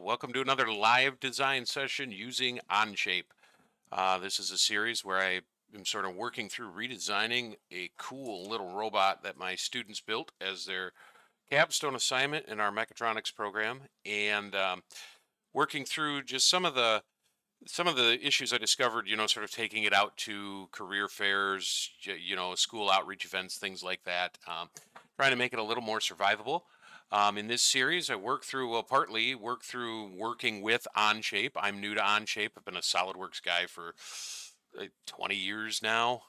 Welcome to another live design session using Onshape. This is a series where I am sort of working through redesigning a cool little robot that my students built as their capstone assignment in our mechatronics program, and working through just some of the issues I discovered, sort of taking it out to career fairs, school outreach events, things like that, trying to make it a little more survivable. In this series, I partly work through working with Onshape. I'm new to Onshape. I've been a SolidWorks guy for 20 years now.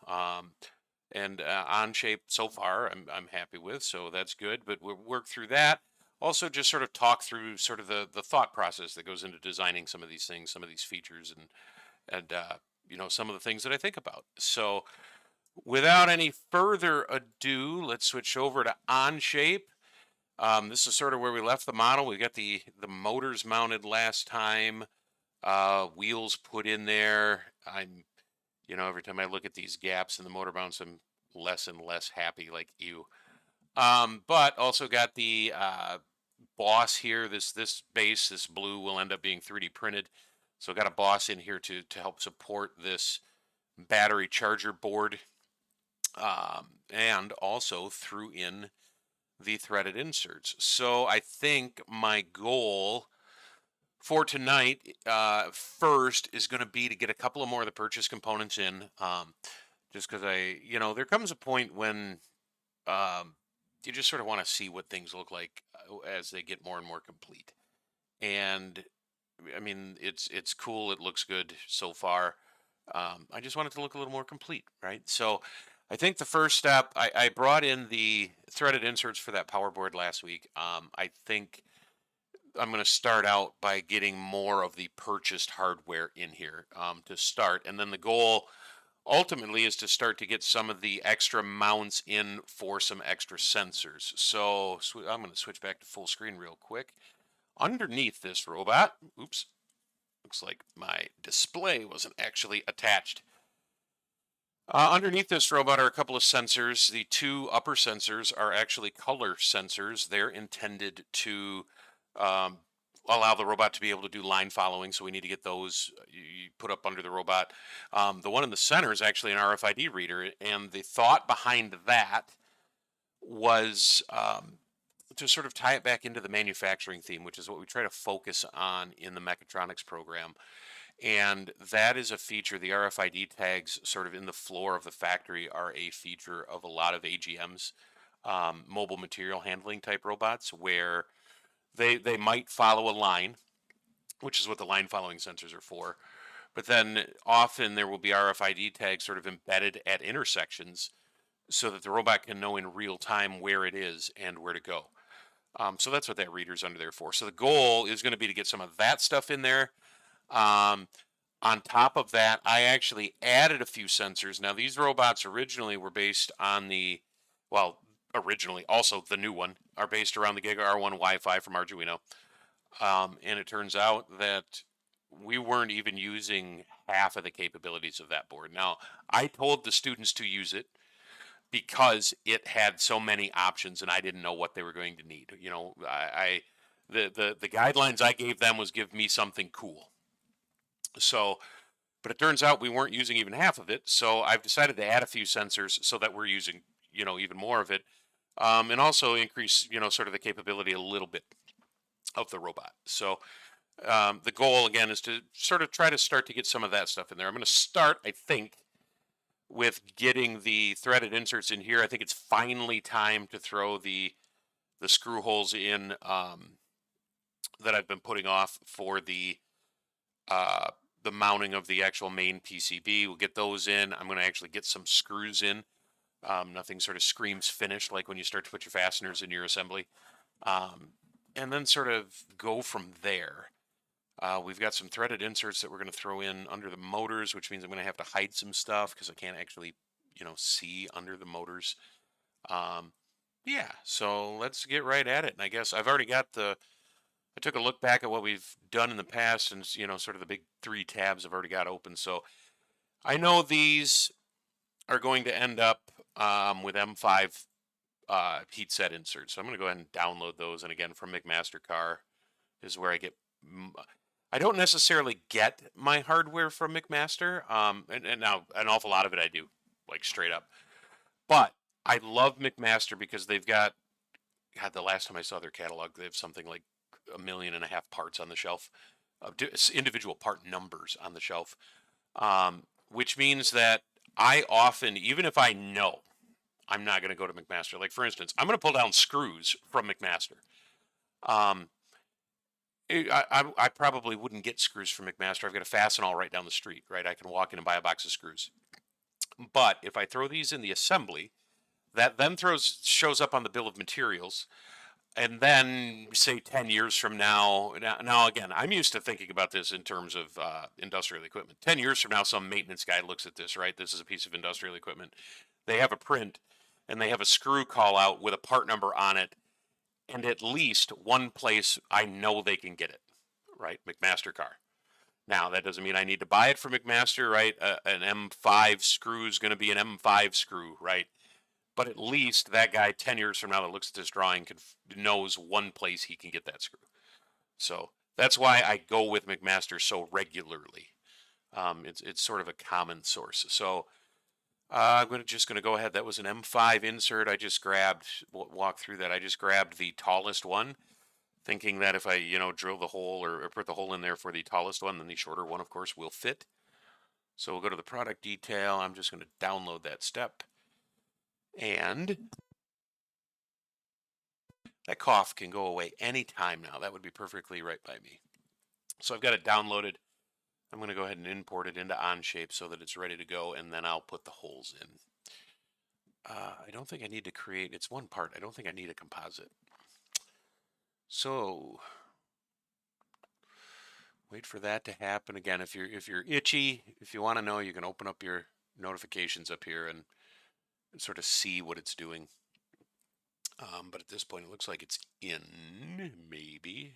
And Onshape so far, I'm happy with, so that's good. But we'll work through that. Also, just sort of talk through sort of the thought process that goes into designing some of these things, some of these features, and some of the things that I think about. So, without any further ado, let's switch over to Onshape. This is sort of where we left the model. We got the motors mounted last time, wheels put in there. Every time I look at these gaps in the motor mounts, I'm less and less happy, like you. But also got the boss here. This base, this blue, will end up being 3D printed. So got a boss in here to help support this battery charger board, and also threw in the threaded inserts. So I think my goal for tonight, first, is going to be to get a couple of more of the purchase components in, just because there comes a point when you just sort of want to see what things look like as they get more and more complete. And I mean, it's cool. It looks good so far. I just want it to look a little more complete, right? So I think the first step, I brought in the threaded inserts for that power board last week. I think I'm going to start out by getting more of the purchased hardware in here to start. And then the goal ultimately is to start to get some of the extra mounts in for some extra sensors. So I'm going to switch back to full screen real quick. Underneath this robot, oops, looks like my display wasn't actually attached. Underneath this robot are a couple of sensors. The two upper sensors are actually color sensors. They're intended to allow the robot to be able to do line following, so we need to get those you put up under the robot. The one in the center is actually an RFID reader, and the thought behind that was to sort of tie it back into the manufacturing theme, which is what we try to focus on in the mechatronics program. And that is a feature. The RFID tags sort of in the floor of the factory are a feature of a lot of AGMs, mobile material handling type robots, where they might follow a line, which is what the line following sensors are for. But then often there will be RFID tags sort of embedded at intersections so that the robot can know in real time where it is and where to go. So that's what that reader's under there for. So the goal is going to be to get some of that stuff in there. On top of that, I actually added a few sensors. Now, these robots originally were based on originally, also the new one, are based around the Giga R1 Wi-Fi from Arduino. And it turns out that we weren't even using half of the capabilities of that board. Now, I told the students to use it because it had so many options and I didn't know what they were going to need. The guidelines I gave them was give me something cool. So, but it turns out we weren't using even half of it. So I've decided to add a few sensors so that we're using, even more of it. and also increase, sort of the capability a little bit of the robot. So the goal again is to sort of try to start to get some of that stuff in there. I'm going to start, I think, with getting the threaded inserts in here. I think it's finally time to throw the screw holes in, that I've been putting off for uh, the mounting of the actual main PCB. We'll get those in. I'm going to actually get some screws in. Nothing sort of screams finished like when you start to put your fasteners in your assembly. Um, and then sort of go from there. We've got some threaded inserts that we're going to throw in under the motors, which means I'm going to have to hide some stuff because I can't actually, see under the motors. Um, yeah, so let's get right at it. And I guess I've already got I took a look back at what we've done in the past, and sort of the big 3 tabs I've already got open. So I know these are going to end up with M5 heat set inserts. So I'm going to go ahead and download those. And again, from McMaster-Carr is where I get. I don't necessarily get my hardware from McMaster, and now an awful lot of it I do, like straight up. But I love McMaster because they've got. God, the last time I saw their catalog, they have something like 1.5 million parts on the shelf, individual part numbers on the shelf, which means that I often, even if I know I'm not going to go to McMaster, like for instance, I'm going to pull down screws from McMaster. Um, I probably wouldn't get screws from McMaster. I've got a Fastenal right down the street, right? I can walk in and buy a box of screws. But if I throw these in the assembly, that then shows up on the bill of materials. And then, say 10 years from now again, I'm used to thinking about this in terms of industrial equipment. 10 years from now, some maintenance guy looks at this, right? This is a piece of industrial equipment. They have a print and they have a screw call out with a part number on it, and at least one place I know they can get it, right? McMaster-Carr. Now, that doesn't mean I need to buy it from McMaster, right? An M5 screw is going to be an M5 screw, right? But at least that guy 10 years from now that looks at this drawing knows one place he can get that screw. So that's why I go with McMaster so regularly. It's sort of a common source. So I'm just going to go ahead. That was an M5 insert. I just grabbed, walk through that. I just grabbed the tallest one, thinking that if I, drill the hole or put the hole in there for the tallest one, then the shorter one, of course, will fit. So we'll go to the product detail. I'm just going to download that step. And that cough can go away anytime now. That would be perfectly right by me. So I've got it downloaded. I'm going to go ahead and import it into Onshape so that it's ready to go, and then I'll put the holes in. I don't think I need to create, it's one part. I don't think I need a composite. So wait for that to happen. Again, if you're itchy, if you want to know, you can open up your notifications up here and sort of see what it's doing. But at this point, it looks like it's in, maybe.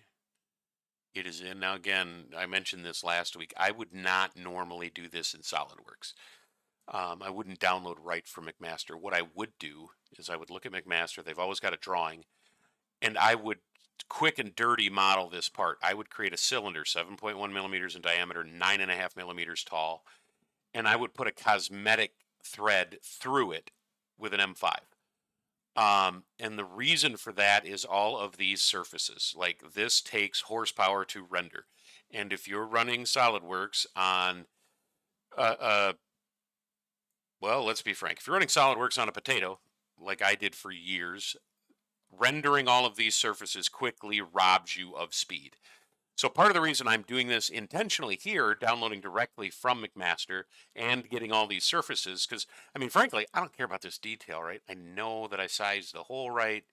It is in. Now, again, I mentioned this last week. I would not normally do this in SolidWorks. I wouldn't download right from McMaster. What I would do is I would look at McMaster. They've always got a drawing. And I would quick and dirty model this part. I would create a cylinder, 7.1 millimeters in diameter, 9.5 millimeters tall. And I would put a cosmetic thread through it with an M5. And the reason for that is all of these surfaces, like this takes horsepower to render. And if you're running SolidWorks on, well, let's be frank, if you're running SolidWorks on a potato, like I did for years, rendering all of these surfaces quickly robs you of speed. So part of the reason I'm doing this intentionally here, downloading directly from McMaster and getting all these surfaces, because, I mean, frankly, I don't care about this detail, right? I know that I sized the hole right.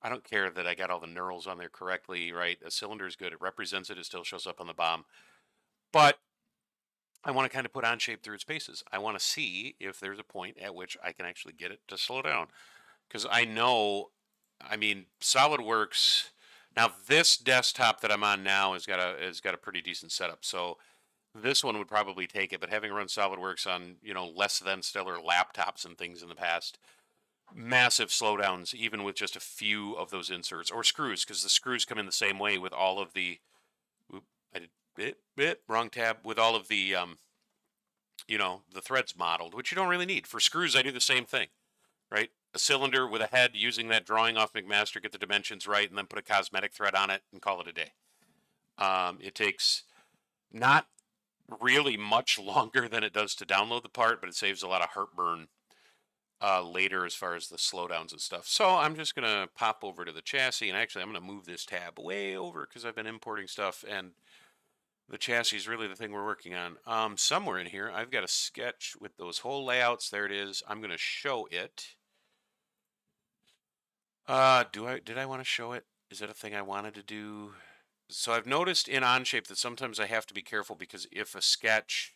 I don't care that I got all the knurls on there correctly, right? A cylinder is good. It represents it. It still shows up on the BOM. But I want to kind of put Onshape through its paces. I want to see if there's a point at which I can actually get it to slow down. Because I know, I mean, SolidWorks... Now this desktop that I'm on now has got a pretty decent setup, so this one would probably take it. But having run SolidWorks on less than stellar laptops and things in the past, massive slowdowns even with just a few of those inserts or screws, because the screws come in the same way with all of the. I did wrong tab with all of the the threads modeled, which you don't really need for screws. I do the same thing, right? a cylinder with a head using that drawing off McMaster, get the dimensions right, and then put a cosmetic thread on it and call it a day. It takes not really much longer than it does to download the part, but it saves a lot of heartburn later as far as the slowdowns and stuff. So I'm just going to pop over to the chassis, and actually I'm going to move this tab way over because I've been importing stuff, and the chassis is really the thing we're working on. Somewhere in here, I've got a sketch with those whole layouts. There it is. I'm going to show it. Did I want to show it? Is that a thing I wanted to do? So I've noticed in Onshape that sometimes I have to be careful because if a sketch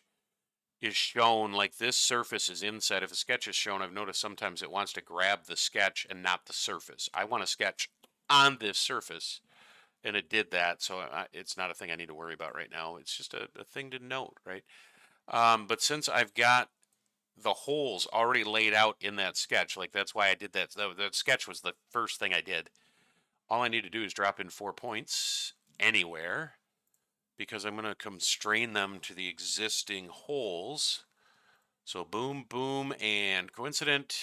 is shown, like this surface is inside, if a sketch is shown, I've noticed sometimes it wants to grab the sketch and not the surface. I want a sketch on this surface, and it did that, so it's not a thing I need to worry about right now. It's just a thing to note, right? But since I've got the holes already laid out in that sketch, like that's why I did that. That sketch was the first thing I did. All I need to do is drop in 4 points anywhere, because I'm going to constrain them to the existing holes. So boom, boom, and coincident.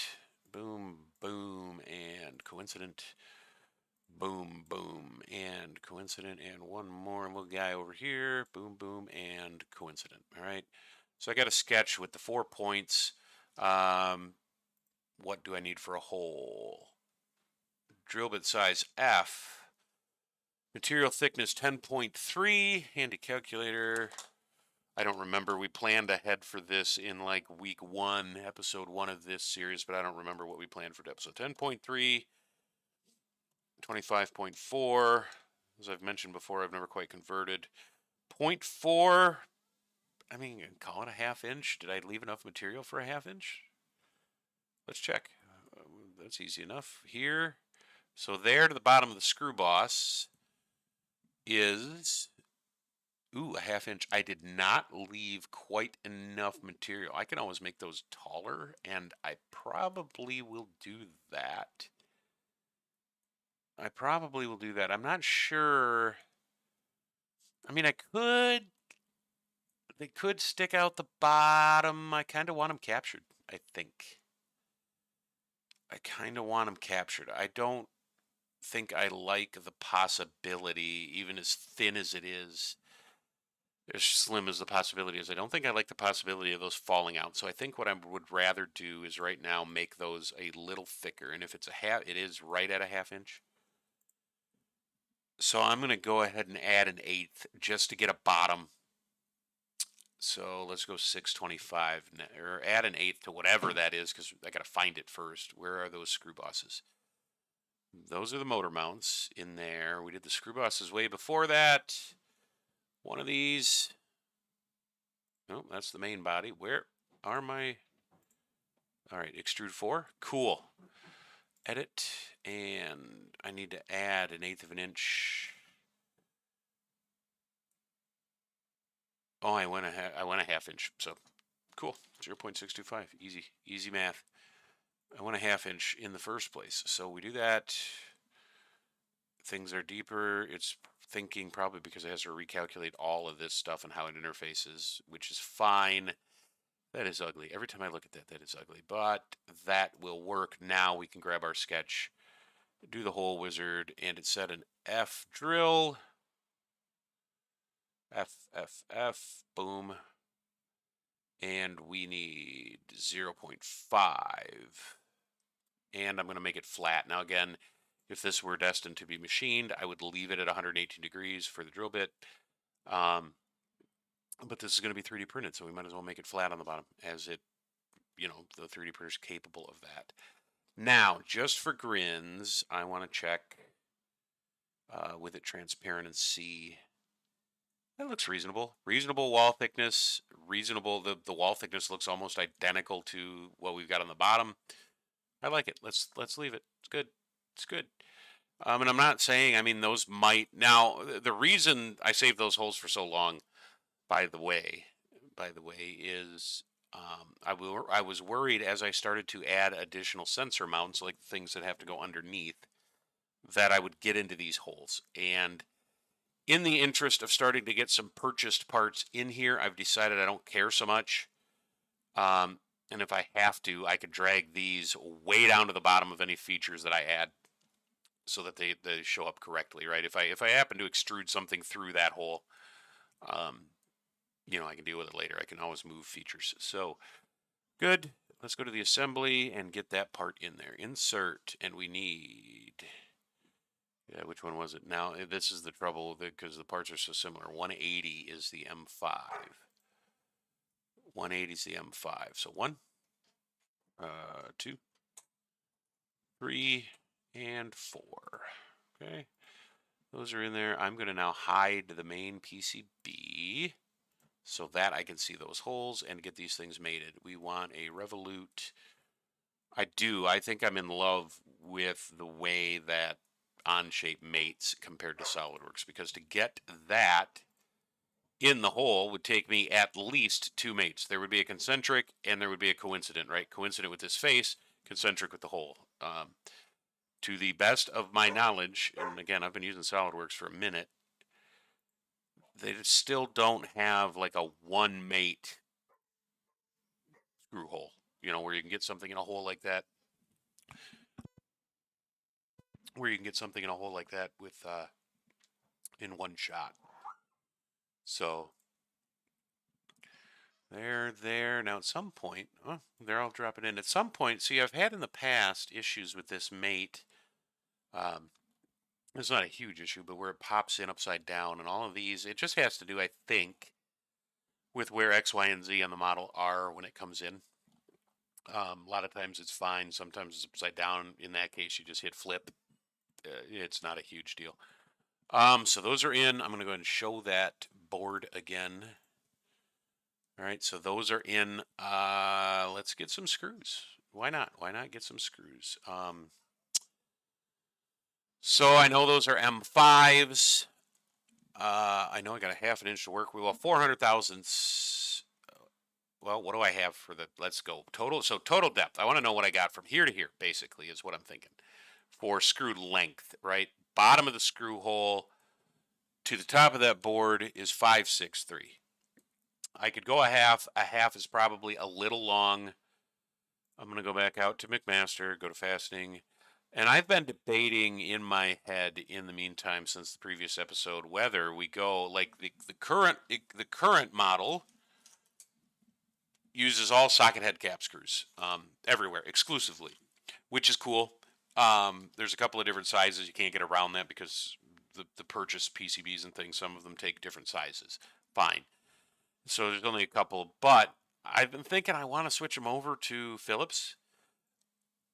Boom, boom, and coincident. Boom, boom, and coincident. And one more little guy over here. Boom, boom, and coincident. All right. So I got a sketch with the 4 points. What do I need for a hole? Drill bit size F. Material thickness 10.3. Handy calculator. I don't remember. We planned ahead for this in like week 1, episode 1 of this series, but I don't remember what we planned for episode 10.3. 25.4. As I've mentioned before, I've never quite converted. 0.4. I mean, call it a ½ inch. Did I leave enough material for a ½ inch? Let's check. That's easy enough. Here. So there to the bottom of the screw boss is, ooh, a ½ inch. I did not leave quite enough material. I can always make those taller, and I probably will do that. I'm not sure. I mean, they could stick out the bottom. I kind of want them captured, I think. I kind of want them captured. I don't think I like the possibility, even as thin as it is, as slim as the possibility is. I don't think I like the possibility of those falling out. So I think what I would rather do is right now make those a little thicker. And if it's it is right at a ½ inch. So I'm going to go ahead and add an 1/8 just to get a bottom. So let's go 625, or add an 1/8 to whatever that is, because I got to find it first. Where are those screw bosses? Those are the motor mounts in there. We did the screw bosses way before that. One of these. Oh, that's the main body. Where are my... All right, extrude 4. Cool. Edit, and I need to add an 1/8 of an inch. Oh, I went a ½ inch. So cool. 0.625. Easy math. I went a ½ inch in the first place. So we do that. Things are deeper. It's thinking probably because it has to recalculate all of this stuff and how it interfaces, which is fine. That is ugly. Every time I look at that, that is ugly. But that will work. Now we can grab our sketch, do the hole wizard, and it said an F drill. F, boom. And we need 0.5. And I'm going to make it flat. Now again, if this were destined to be machined, I would leave it at 118 degrees for the drill bit. But this is going to be 3D printed, so we might as well make it flat on the bottom, as it, the 3D printer is capable of that. Now, just for grins, I want to check with it transparent and see. That looks reasonable. Reasonable wall thickness. Reasonable. The wall thickness looks almost identical to what we've got on the bottom. I like it. Let's leave it. It's good. It's good. And I'm not saying, I mean, those might. Now, the reason I saved those holes for so long, by the way, is I was worried as I started to add additional sensor mounts, like things that have to go underneath, that I would get into these holes. And in the interest of starting to get some purchased parts in here, I've decided I don't care so much. And And if I have to, I could drag these way down to the bottom of any features that I add so that they show up correctly, right? If I happen to extrude something through that hole, you know, I can deal with it later. I can always move features. So good. Let's go to the assembly and get that part in there. Insert, and we need, yeah, which one was it? Now, this is the trouble because the parts are so similar. 180 is the M5. 180 is the M5. So 1, 2, 3, and 4. Okay. Those are in there. I'm going to now hide the main PCB so that I can see those holes and get these things mated. We want a Revolute. I do. I think I'm in love with the way that Onshape mates compared to SolidWorks, because to get that in the hole would take me at least 2 mates. There would be a concentric and there would be a coincident, right? Coincident with this face, concentric with the hole. To the best of my knowledge, and again, I've been using SolidWorks for a minute, they still don't have like a 1 mate screw hole, you know, where you can get something in a hole like that. With in one shot. So they're there now. At some point, they're all dropping in. At some point, see, I've had in the past issues with this mate. It's not a huge issue, but where it pops in upside down, and all of these, it just has to do, I think, with where X, Y, and Z on the model are when it comes in. A lot of times it's fine. Sometimes it's upside down. In that case, you just hit flip. It's not a huge deal. So those are in. I'm going to go ahead and show that board again. All right, so those are in. Let's get some screws. Why not? Why not get some screws? So I know those are M5s. I know I got a 1/2 inch to work with. Well, 400 thousandths. Well, what do I have for the? Let's go total. So total depth. I want to know what I got from here to here. Basically, is what I'm thinking. For screw length, right? Bottom of the screw hole to the top of that board is 563. I could go a half. A half is probably a little long. I'm going to go back out to McMaster, go to fastening. And I've been debating in my head in the meantime since the previous episode whether we go like the current model uses all socket head cap screws everywhere exclusively, which is cool. There's a couple of different sizes. You can't get around that because the purchase PCBs and things, some of them take different sizes. Fine. So there's only a couple, but I've been thinking I want to switch them over to Phillips,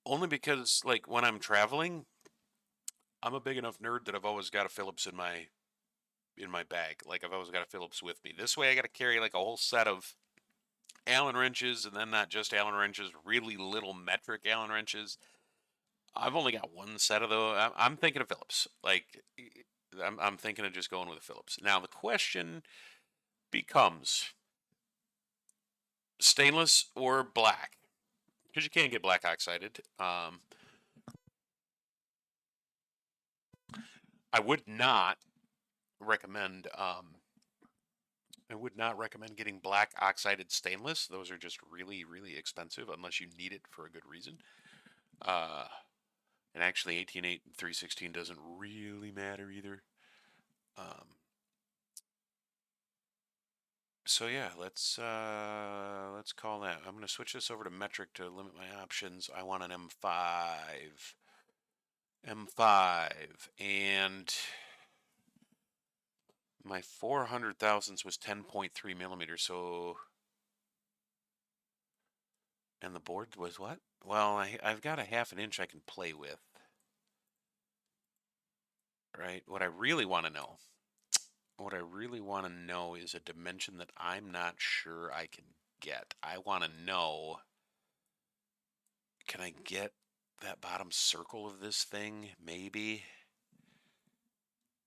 only because like when I'm traveling, I'm a big enough nerd that I've always got a Phillips in my bag. Like I've always got a Phillips with me. This way I got to carry like a whole set of Allen wrenches, and then not just Allen wrenches, really little metric Allen wrenches. I've only got one set of those. I'm thinking of Phillips. Like I'm thinking of just going with a Phillips. Now the question becomes stainless or black, because you can't get black oxided. I would not recommend. I would not recommend getting black oxided stainless. Those are just really, really expensive unless you need it for a good reason. And actually, 18.8 and 316 doesn't really matter either. So yeah, let's call that. I'm going to switch this over to metric to limit my options. I want an M5. M5, and my 400 thousandths was 10.3 millimeters. So, and the board was what? Well, I've got a 1/2 inch I can play with. Right? What I really want to know is a dimension that I'm not sure I can get. I want to know, can I get that bottom circle of this thing? Maybe.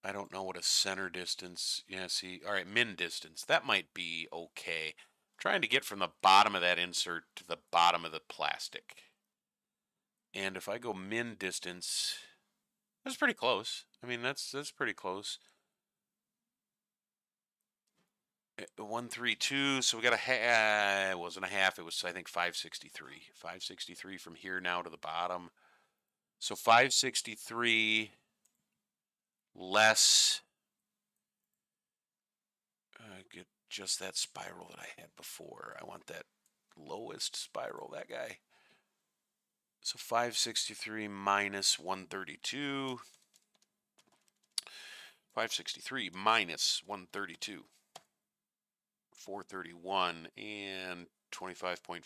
I don't know what a center distance. Yeah, see. All right, min distance. That might be okay. I'm trying to get from the bottom of that insert to the bottom of the plastic. And if I go min distance, that's pretty close. I mean, that's pretty close. 132. So we got a half. It wasn't a half. It was, I think, 563. 563 from here now to the bottom. So 563 less. Get just that spiral that I had before. I want that lowest spiral, that guy. So 563 minus 132. 563 minus 132. 431 and 25.4.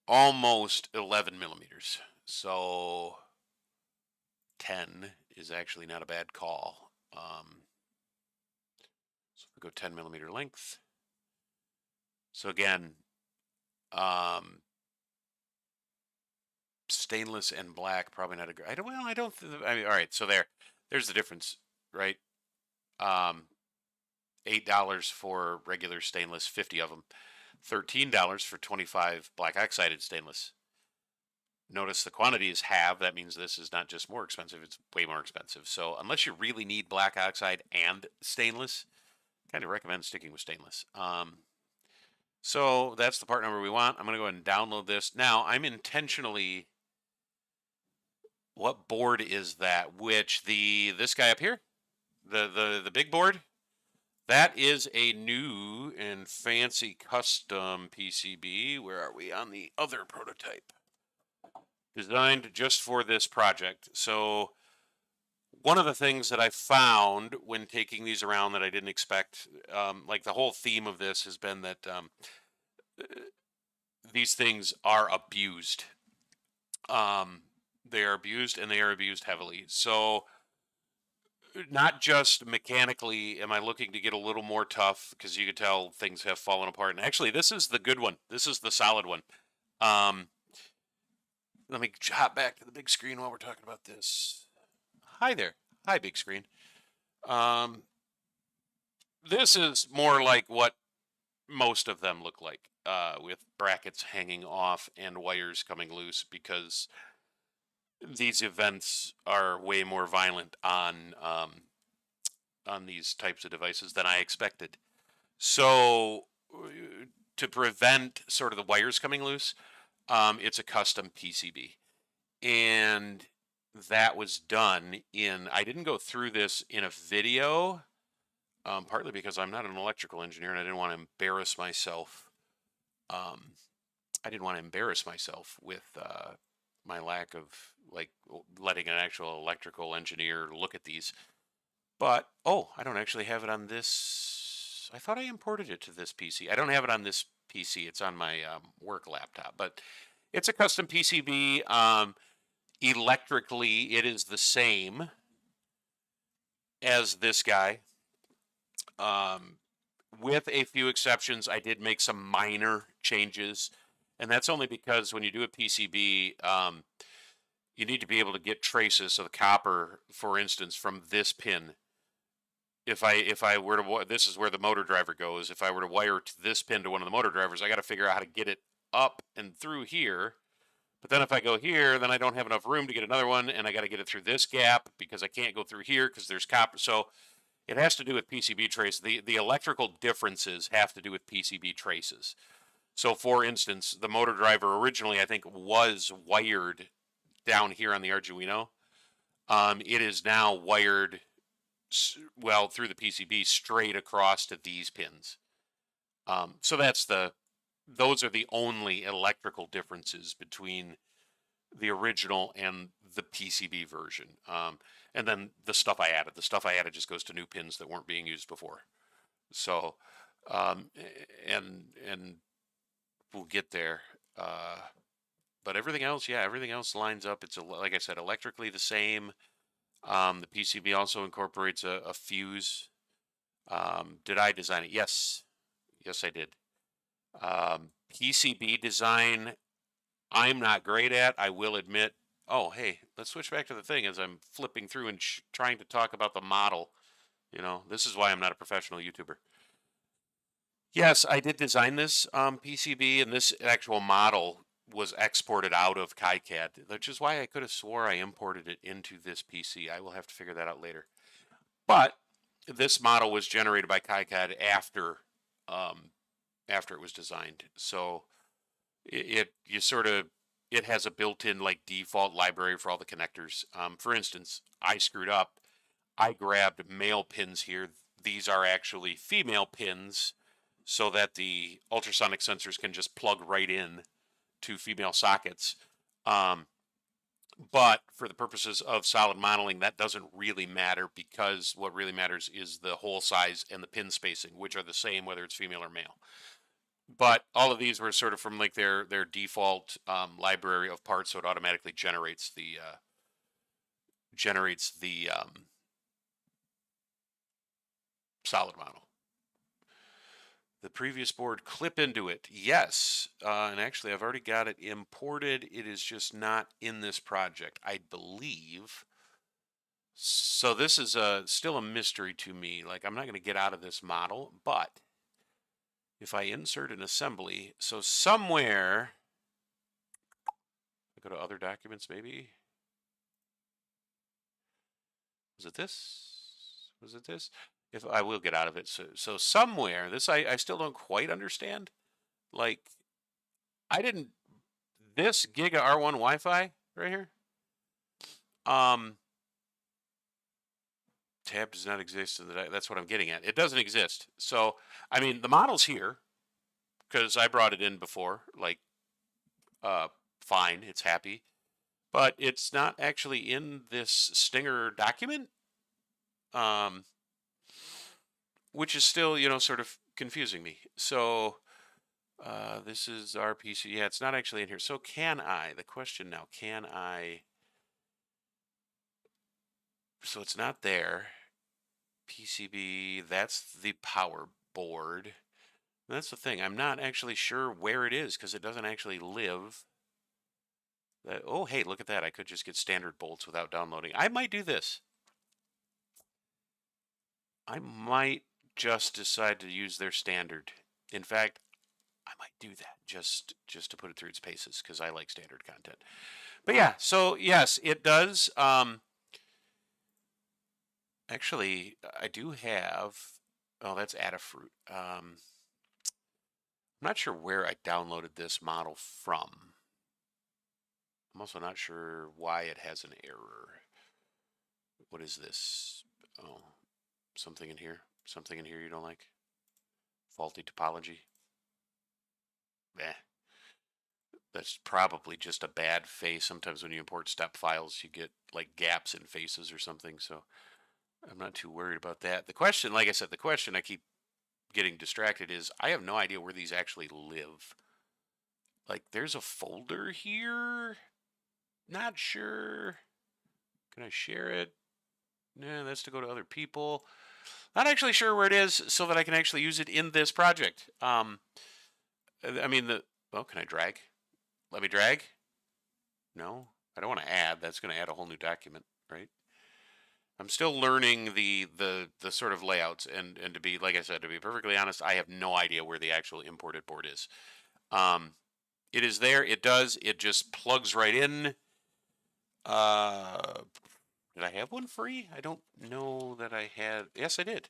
Almost 11 millimeters. So 10 is actually not a bad call. So we go 10 millimeter length. So again, stainless and black, probably not a great. I don't. I mean, all right. So there's the difference, right? $8 for regular stainless, 50 of them. $13 for 25 black oxided stainless. Notice the quantity is half. That means this is not just more expensive; it's way more expensive. So unless you really need black oxide and stainless, kind of recommend sticking with stainless. So that's the part number we want. I'm going to go ahead and download this. Now I'm intentionally. What board is that? Which this guy up here, the big board. That is a new and fancy custom PCB. Where are we on the other prototype? Designed just for this project. So one of the things that I found when taking these around that I didn't expect, like the whole theme of this has been that these things are abused. They are abused, and they are abused heavily. So not just mechanically am I looking to get a little more tough, because you can tell things have fallen apart. And actually, this is the good one. This is the solid one. Let me hop back to the big screen while we're talking about this. Hi there. Hi, big screen. This is more like what most of them look like, with brackets hanging off and wires coming loose, because these events are way more violent on these types of devices than I expected. So to prevent sort of the wires coming loose, it's a custom PCB, and that was done in. I didn't go through this in a video, partly because I'm not an electrical engineer and I didn't want to embarrass myself. I didn't want to embarrass myself with my lack of like letting an actual electrical engineer look at these. But oh, I don't actually have it on this. I thought I imported it to this PC. I don't have it on this PC. It's on my work laptop, but it's a custom PCB. Electrically, it is the same as this guy. With a few exceptions, I did make some minor changes, and that's only because when you do a PCB, you need to be able to get traces of the copper, for instance, from this pin. If I were to, this is where the motor driver goes. If I were to wire to this pin to one of the motor drivers, I got to figure out how to get it up and through here. But then if I go here, then I don't have enough room to get another one, and I got to get it through this gap because I can't go through here because there's copper. So it has to do with PCB traces. The electrical differences have to do with PCB traces. So for instance, the motor driver originally, I think, was wired down here on the Arduino. It is now wired, well, through the PCB straight across to these pins. So those are the only electrical differences between the original and the PCB version. And then the stuff I added just goes to new pins that weren't being used before. So, and we'll get there. But everything else, yeah, everything else lines up. It's like I said, electrically the same. The PCB also incorporates a fuse. Did I design it? Yes, I did. PCB design, I'm not great at, I will admit. Oh, hey, let's switch back to the thing as I'm flipping through and trying to talk about the model. You know, this is why I'm not a professional YouTuber. Yes, I did design this PCB, and this actual model was exported out of KiCad, which is why I could have swore I imported it into this PC. I will have to figure that out later. But this model was generated by KiCad after it was designed. So it has a built-in like default library for all the connectors. For instance, I screwed up. I grabbed male pins here. These are actually female pins so that the ultrasonic sensors can just plug right in to female sockets. But for the purposes of solid modeling, that doesn't really matter, because what really matters is the hole size and the pin spacing, which are the same whether it's female or male. But all of these were sort of from like their default library of parts, so it automatically generates the solid model. The previous board, clip into it. Yes, and actually I've already got it imported. It is just not in this project, I believe. So this is still a mystery to me. Like, I'm not going to get out of this model, but if I insert an assembly, so somewhere, I go to other documents maybe. Was it this? If I will get out of it. So somewhere, this I still don't quite understand. Like, this Giga R1 Wi-Fi right here, tab does not exist. That's what I'm getting at. It doesn't exist. So, I mean, the model's here because I brought it in before, like, fine, it's happy, but it's not actually in this Stinger document, which is still, sort of confusing me. So, this is our PC. Yeah, it's not actually in here. So the question now, can I, so it's not there. PCB, that's the power board. That's the thing. I'm not actually sure where it is because it doesn't actually live. Oh, hey, look at that. I could just get standard bolts without downloading. I might do this. I might just decide to use their standard. In fact, I might do that just to put it through its paces because I like standard content. But yeah, so yes, it does. Actually, I do have. Oh, that's Adafruit. I'm not sure where I downloaded this model from. I'm also not sure why it has an error. What is this? Oh, something in here. Something in here you don't like? Faulty topology? Eh. That's probably just a bad face. Sometimes when you import step files, you get like gaps in faces or something. So I'm not too worried about that. The question, like I said, I keep getting distracted is I have no idea where these actually live. Like, there's a folder here. Not sure. Can I share it? No, that's to go to other people. Not actually sure where it is so that I can actually use it in this project. I mean, can I drag? Let me drag? No, I don't want to add. That's going to add a whole new document, right? I'm still learning the sort of layouts, and to be, like I said, to be perfectly honest, I have no idea where the actual imported board is. It is there. It just plugs right in. Did I have one free? I don't know that I had. Yes, I did.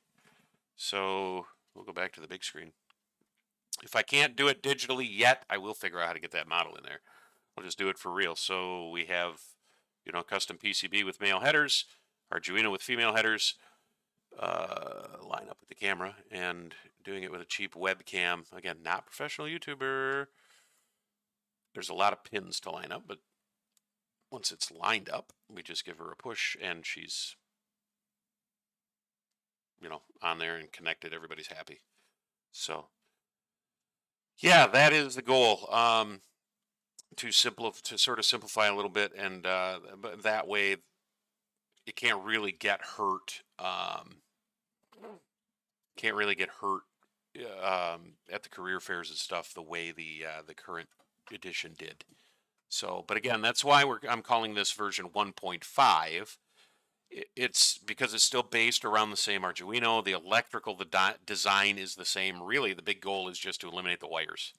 So we'll go back to the big screen. If I can't do it digitally yet, I will figure out how to get that model in there. I'll just do it for real. So we have, custom PCB with male headers, Arduino with female headers, line up with the camera, and doing it with a cheap webcam. Again, not professional YouTuber. There's a lot of pins to line up, but once it's lined up, we just give her a push and she's, on there and connected. Everybody's happy. So, yeah, that is the goal. To sort of simplify a little bit, and but that way it can't really get hurt. Can't really get hurt at the career fairs and stuff the way the current edition did. So, but again, that's why I'm calling this version 1.5. It's because it's still based around the same Arduino. The electrical, design is the same. Really, the big goal is just to eliminate the wires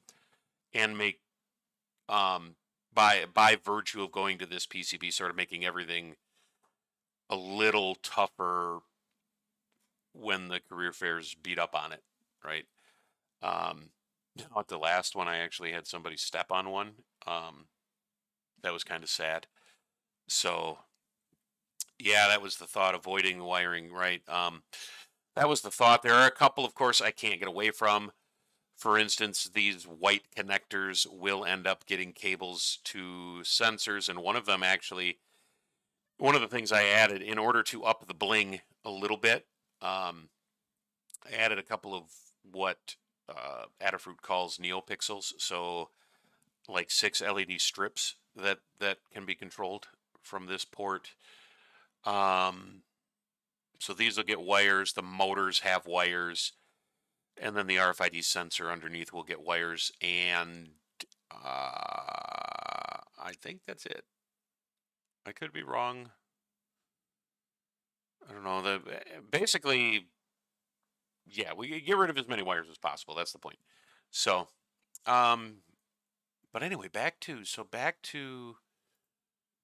and make, by virtue of going to this PCB, sort of making everything a little tougher when the career fairs beat up on it, right? At the last one, I actually had somebody step on one. That was kind of sad. So yeah, that was the thought, avoiding the wiring, right? That was the thought. There are a couple, of course, I can't get away from. For instance, these white connectors will end up getting cables to sensors, and one of them actually, one of the things I added in order to up the bling a little bit, I added a couple of what Adafruit calls neopixels, so like 6 LED strips that can be controlled from this port. So these will get wires. The motors have wires, and then the RFID sensor underneath will get wires. And I think that's it. I could be wrong. I don't know. Basically, yeah, we get rid of as many wires as possible. That's the point. So, but anyway, back to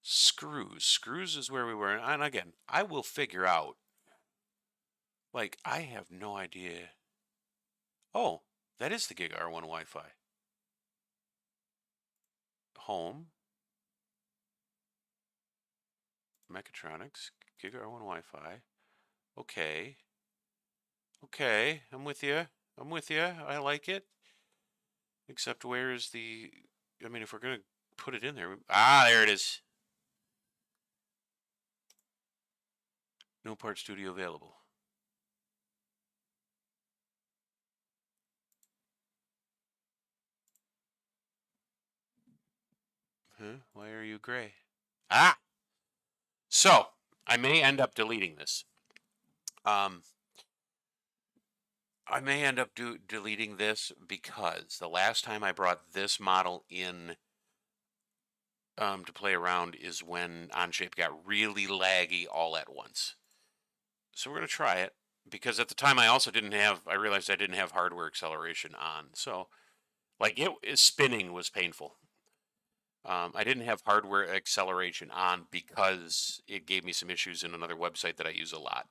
screws. Screws is where we were, and again, I will figure out. Like, I have no idea. Oh, that is the Gig R1 Wi-Fi. Home. Mechatronics. Gig R1 Wi-Fi. Okay. Okay, I'm with you. I'm with you. I like it. Except where is the... I mean, if we're going to put it in there... Ah, there it is. No part studio available. Huh? Why are you gray? Ah! So, I may end up deleting this. I may end up deleting this because the last time I brought this model in to play around is when Onshape got really laggy all at once. So we're going to try it, because at the time I also I realized I didn't have hardware acceleration on. So, like, spinning was painful. I didn't have hardware acceleration on because it gave me some issues in another website that I use a lot.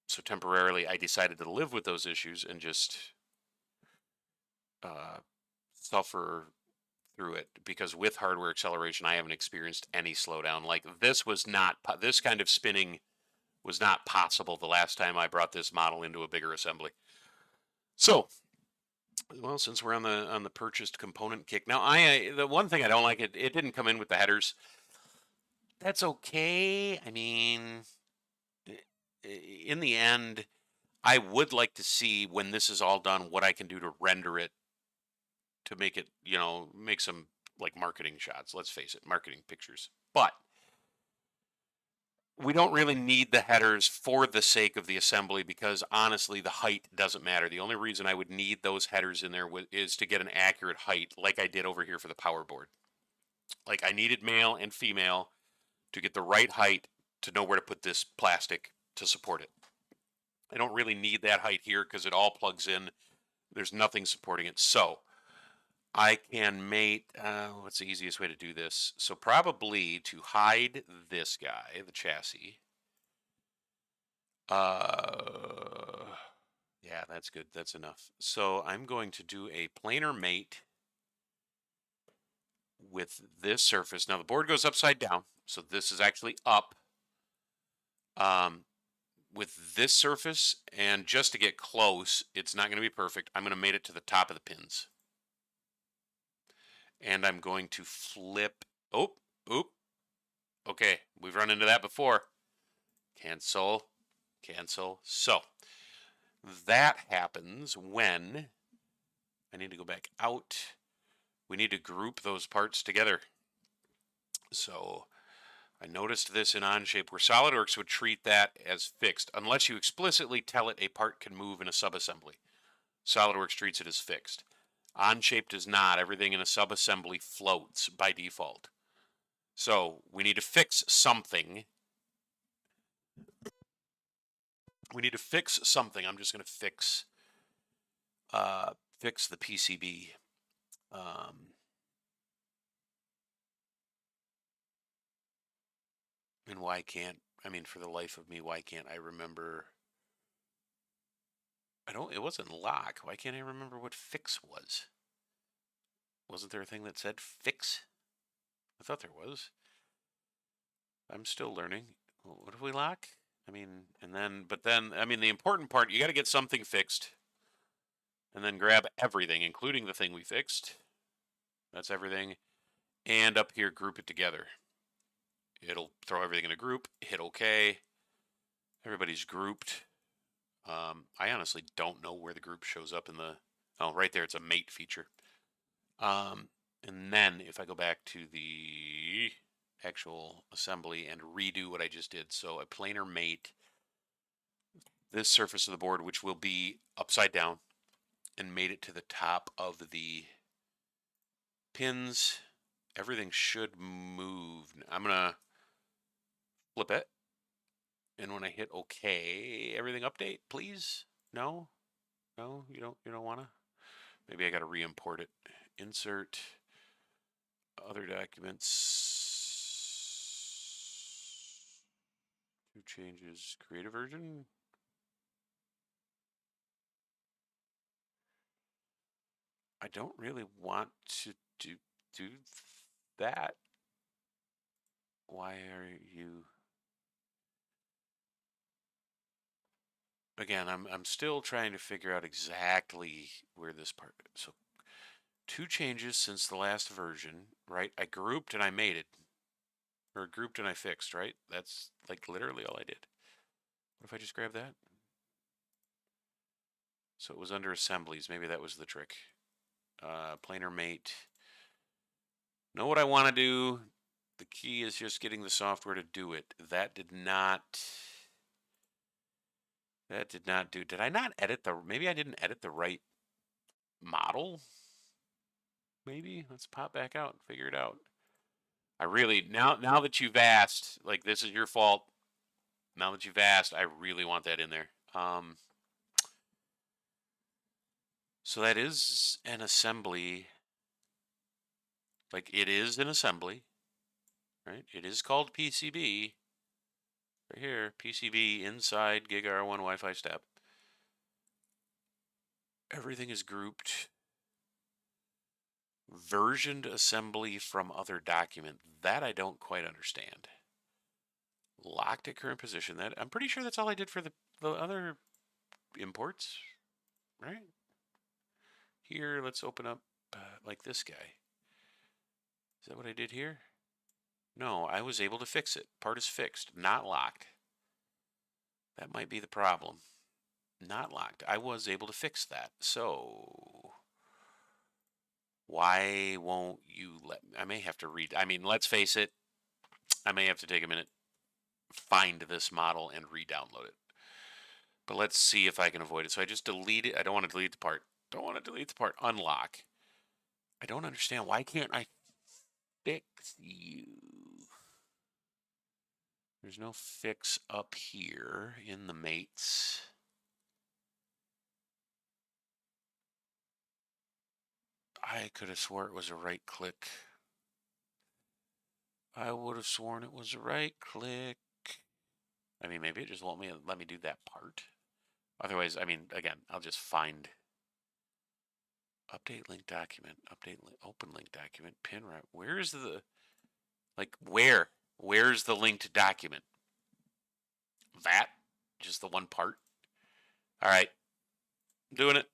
So temporarily I decided to live with those issues and just suffer through it, because with hardware acceleration I haven't experienced any slowdown. Like, this kind of spinning was not possible the last time I brought this model into a bigger assembly. So, well, since we're on the purchased component kick now, the one thing I don't like, it didn't come in with the headers. That's okay. I mean, in the end, I would like to see, when this is all done, what I can do to render it to make it, make some like marketing shots. Let's face it, marketing pictures. But we don't really need the headers for the sake of the assembly, because honestly, the height doesn't matter. The only reason I would need those headers in there is to get an accurate height, like I did over here for the power board. Like, I needed male and female to get the right height to know where to put this plastic to support it. I don't really need that height here because it all plugs in. There's nothing supporting it. So I can mate, what's the easiest way to do this? So probably to hide this guy, the chassis. Yeah, that's good. That's enough. So I'm going to do a planar mate with this surface. Now the board goes upside down, so this is actually up. With this surface, and just to get close, it's not going to be perfect, I'm going to mate it to the top of the pins. And I'm going to flip. Oop. Okay, we've run into that before. Cancel. So that happens when I need to go back out. We need to group those parts together. So I noticed this in Onshape, where SolidWorks would treat that as fixed unless you explicitly tell it a part can move in a subassembly. SolidWorks treats it as fixed. Onshape does not. Everything in a subassembly floats by default. So we need to fix something. I'm just going to fix the PCB. And why can't I mean, for the life of me, why can't I remember? It wasn't lock. Why can't I remember what fix was? Wasn't there a thing that said fix? I thought there was. I'm still learning. What if we lock? I mean, but then, I mean, the important part, you got to get something fixed and then grab everything, including the thing we fixed. That's everything. And up here, group it together. It'll throw everything in a group, hit OK. Everybody's grouped. I honestly don't know where the group shows up in the, oh, right there, it's a mate feature. And then if I go back to the actual assembly and redo what I just did, so a planar mate, this surface of the board, which will be upside down, and made it to the top of the pins, everything should move. I'm gonna flip it, and when I hit OK, everything update, please. No, you don't wanna. Maybe I gotta re-import it. Insert other documents. 2 changes. Create a version. I don't really want to do that. Why are you? Again, I'm still trying to figure out exactly where this part is. So 2 changes since the last version, right? I grouped and I made it. Or grouped and I fixed, right? That's like literally all I did. What if I just grab that? So it was under assemblies. Maybe that was the trick. Planar mate. Know what I want to do. The key is just getting the software to do it. That did not do. Did I not edit maybe I didn't edit the right model? Maybe. Let's pop back out and figure it out. I really, now that you've asked, like this is your fault. Now that you've asked, I really want that in there. So that is an assembly. Like it is an assembly, right? It is called PCB. Right here, PCB inside Gig R1 Wi-Fi step. Everything is grouped. Versioned assembly from other document. That I don't quite understand. Locked at current position. That I'm pretty sure that's all I did for the other imports, right? Here, let's open up like this guy. Is that what I did here? No, I was able to fix it. Part is fixed, not locked. That might be the problem. Not locked. I was able to fix that. So why won't you let me? I may have to read. I mean, let's face it. I may have to take a minute, find this model, and re-download it. But let's see if I can avoid it. So I just delete it. I don't want to delete the part. Don't want to delete the part. Unlock. I don't understand. Why can't I fix you? There's no fix up here in the mates. I could have sworn it was a right click. I would have sworn it was a right click. I mean, maybe it just won't let me do that part. Otherwise, I mean, again, I'll just find update link document, open link document, pin right. Where's the, like, where's the linked document? That? Just the one part? All right, doing it.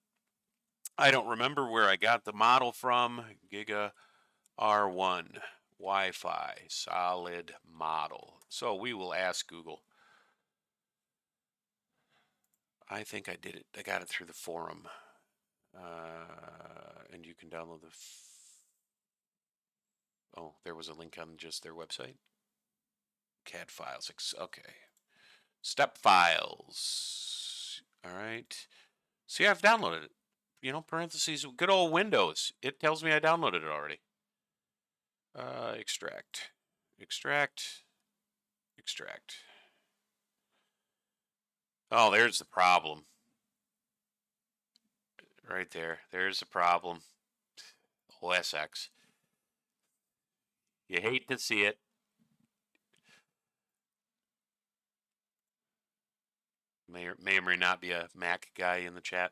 I don't remember where I got the model from. Giga R1 Wi-Fi solid model. So we will ask Google. I think I did it. I got it through the forum. And you can download the... Oh, there was a link on just their website. CAD files. Okay. Step files. All right. See, I've downloaded it. You know, parentheses, good old Windows. It tells me I downloaded it already. Extract. Extract. Extract. Oh, there's the problem. Right there. There's the problem. OSX. You hate to see it. May or may not be a Mac guy in the chat.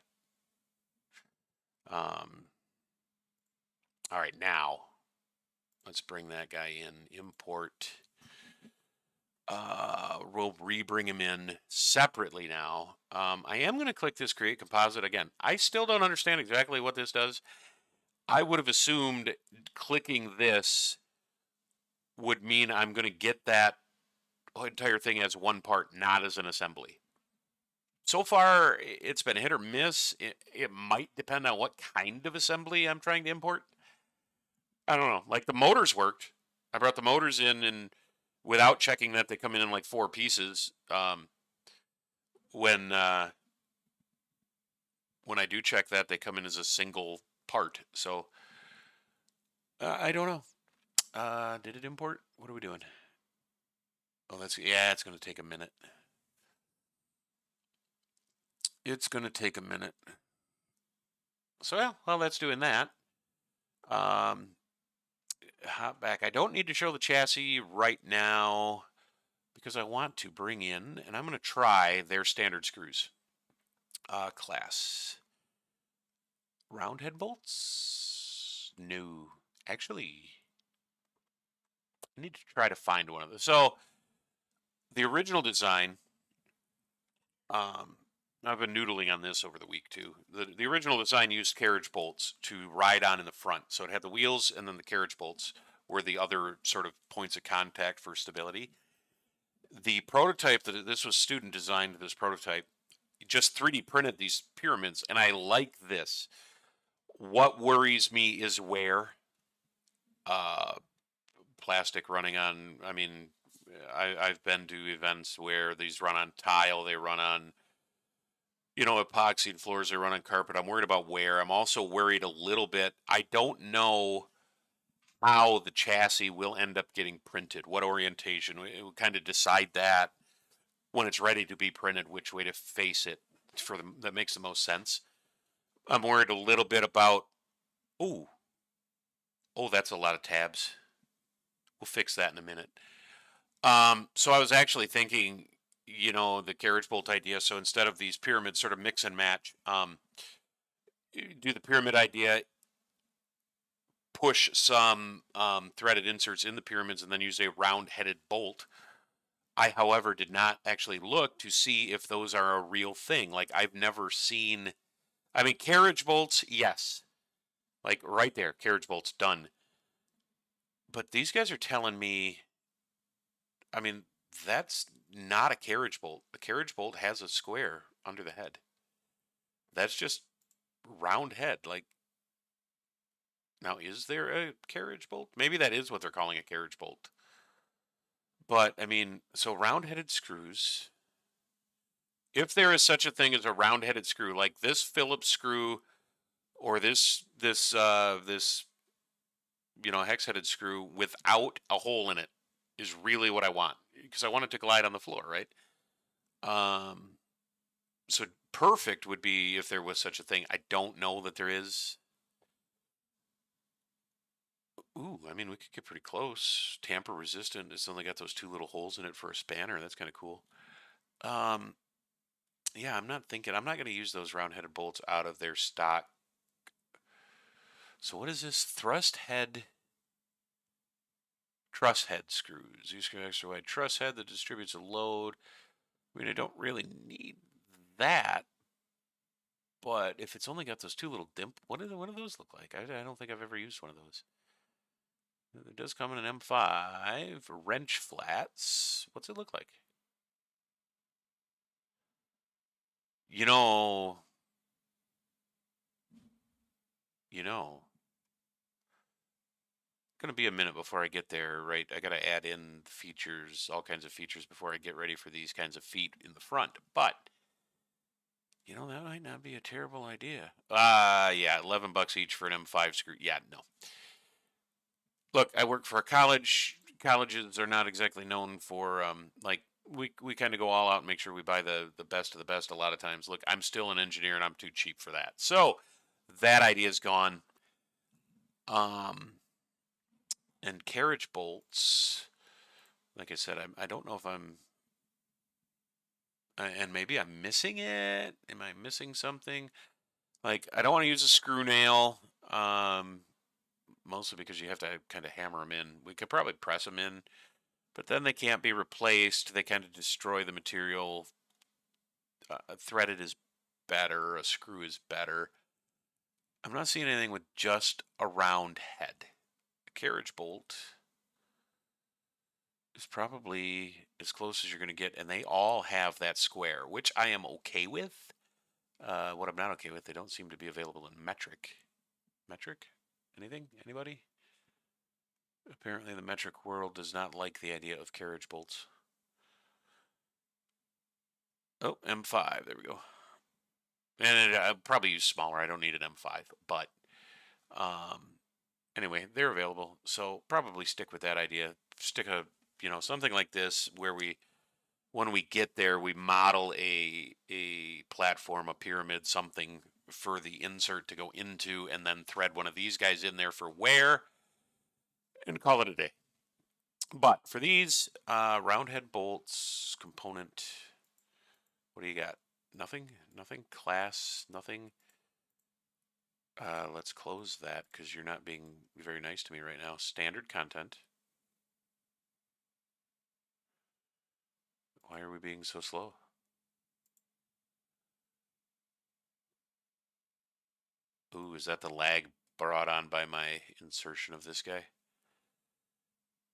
All right, now let's bring that guy in. Import. We'll re-bring him in separately now. I am going to click this create composite again. I still don't understand exactly what this does. I would have assumed clicking this would mean I'm going to get that entire thing as one part, not as an assembly. So far, it's been hit or miss. It might depend on what kind of assembly I'm trying to import. I don't know. Like the motors worked. I brought the motors in and without checking that they come in like 4 pieces. When I do check that, they come in as a single part. So I don't know. Did it import? What are we doing? Oh, yeah, it's going to take a minute. It's going to take a minute. So, yeah, well, that's doing that. Hop back. I don't need to show the chassis right now because I want to bring in, and I'm going to try their standard screws. Class. Round head bolts? No. Actually, I need to try to find one of those. So, the original design, I've been noodling on this over the week too. The original design used carriage bolts to ride on in the front. So it had the wheels and then the carriage bolts were the other sort of points of contact for stability. The prototype this was student designed, this prototype, just 3D printed these pyramids, and I like this. What worries me is wear. Plastic running on, I mean, I've been to events where these run on tile, they run on epoxied floors, they run on carpet. I'm worried about wear. I'm also worried a little bit. I don't know how the chassis will end up getting printed, what orientation. We'll kind of decide that when it's ready to be printed, which way to face it that makes the most sense. I'm worried a little bit about, oh, that's a lot of tabs. We'll fix that in a minute. So I was actually thinking, the carriage bolt idea. So instead of these pyramids sort of mix and match, do the pyramid idea, push some threaded inserts in the pyramids, and then use a round-headed bolt. I, however, did not actually look to see if those are a real thing. Like, I've never seen, I mean, carriage bolts, yes. Like, right there, carriage bolts, done. But these guys are telling me, I mean, that's not a carriage bolt. A carriage bolt has a square under the head. That's just round head. Like, now, is there a carriage bolt? Maybe that is what they're calling a carriage bolt. But, I mean, so round-headed screws. If there is such a thing as a round-headed screw, like this Phillips screw or this hex-headed screw without a hole in it is really what I want. Because I want it to glide on the floor, right? So perfect would be if there was such a thing. I don't know that there is. Ooh, I mean, we could get pretty close. Tamper resistant. It's only got those 2 little holes in it for a spanner. That's kind of cool. Yeah, I'm not going to use those round-headed bolts out of their stock. So what is this? Truss head screws. These screw extra wide truss head that distributes a load. I mean, I don't really need that. But if it's only got those 2 little what do those look like? I don't think I've ever used one of those. It does come in an M5. Wrench flats. What's it look like? Gonna be a minute before I get there, right? I gotta add in features, all kinds of features before I get ready for these kinds of feet in the front. But that might not be a terrible idea. Yeah, $11 each for an M5 screw. Yeah, no. Look, I work for a college. Colleges are not exactly known for we kind of go all out and make sure we buy the best of the best a lot of times. Look, I'm still an engineer and I'm too cheap for that. So that idea is gone. And carriage bolts, like I said, I don't know if I'm And maybe I'm missing it. Am I missing something? Like, I don't want to use a screw nail, mostly because you have to kind of hammer them in. We could probably press them in, but then they can't be replaced. They kind of destroy the material. Threaded is better. A screw is better. I'm not seeing anything with just a round head. A carriage bolt is probably as close as you're going to get, and they all have that square, which I am okay with. What I'm not okay with, they don't seem to be available in metric. Metric? Anything? Anybody? Apparently the metric world does not like the idea of carriage bolts. Oh, M5, there we go. And I'll probably use smaller. I don't need an M5, but um, anyway, they're available. So probably stick with that idea. Stick something like this where when we get there, we model a platform, a pyramid, something for the insert to go into, and then thread one of these guys in there for wear, and call it a day. But for these round head bolts component, what do you got? Nothing? Nothing? Class? Nothing? Let's close that because you're not being very nice to me right now. Standard content. Why are we being so slow? Ooh, is that the lag brought on by my insertion of this guy?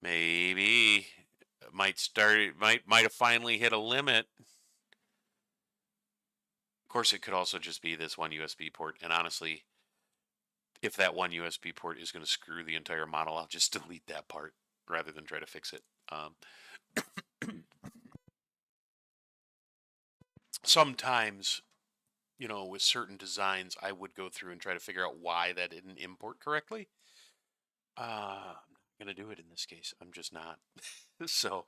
Maybe. Might have finally hit a limit. Of course, it could also just be this one USB port. And honestly, if that one USB port is going to screw the entire model, I'll just delete that part rather than try to fix it. Sometimes, with certain designs, I would go through and try to figure out why that didn't import correctly. I'm not going to do it in this case. I'm just not. So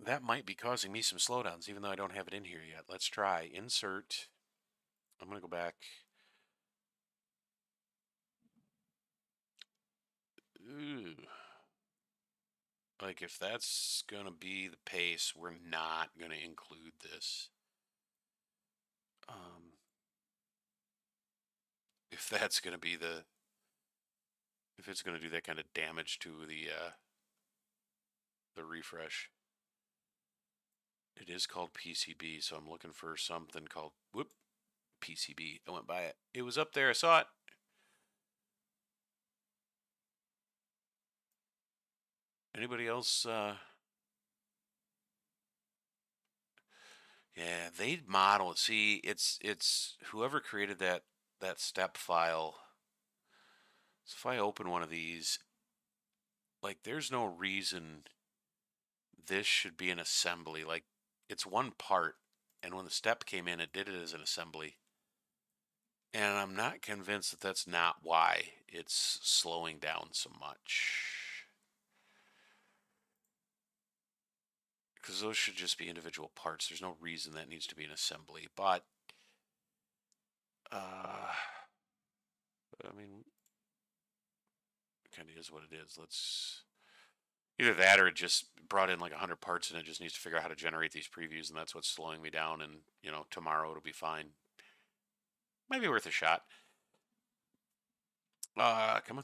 that might be causing me some slowdowns, even though I don't have it in here yet. Let's try insert. I'm going to go back. Ooh. Like, if that's going to be the pace, we're not going to include this. If that's going to be if it's going to do that kind of damage to the refresh. It is called PCB, so I'm looking for something called, PCB. I went by it. It was up there. I saw it. Anybody else? Yeah, they model. See, it's whoever created that step file. So if I open one of these, like, there's no reason this should be an assembly. Like, it's one part, and when the step came in, it did it as an assembly. And I'm not convinced that that's not why it's slowing down so much. Because those should just be individual parts. There's no reason that needs to be an assembly. But, I mean, it kind of is what it is. Let's either that or it just brought in like 100 parts and it just needs to figure out how to generate these previews, and that's what's slowing me down. And tomorrow it'll be fine. Might be worth a shot. Come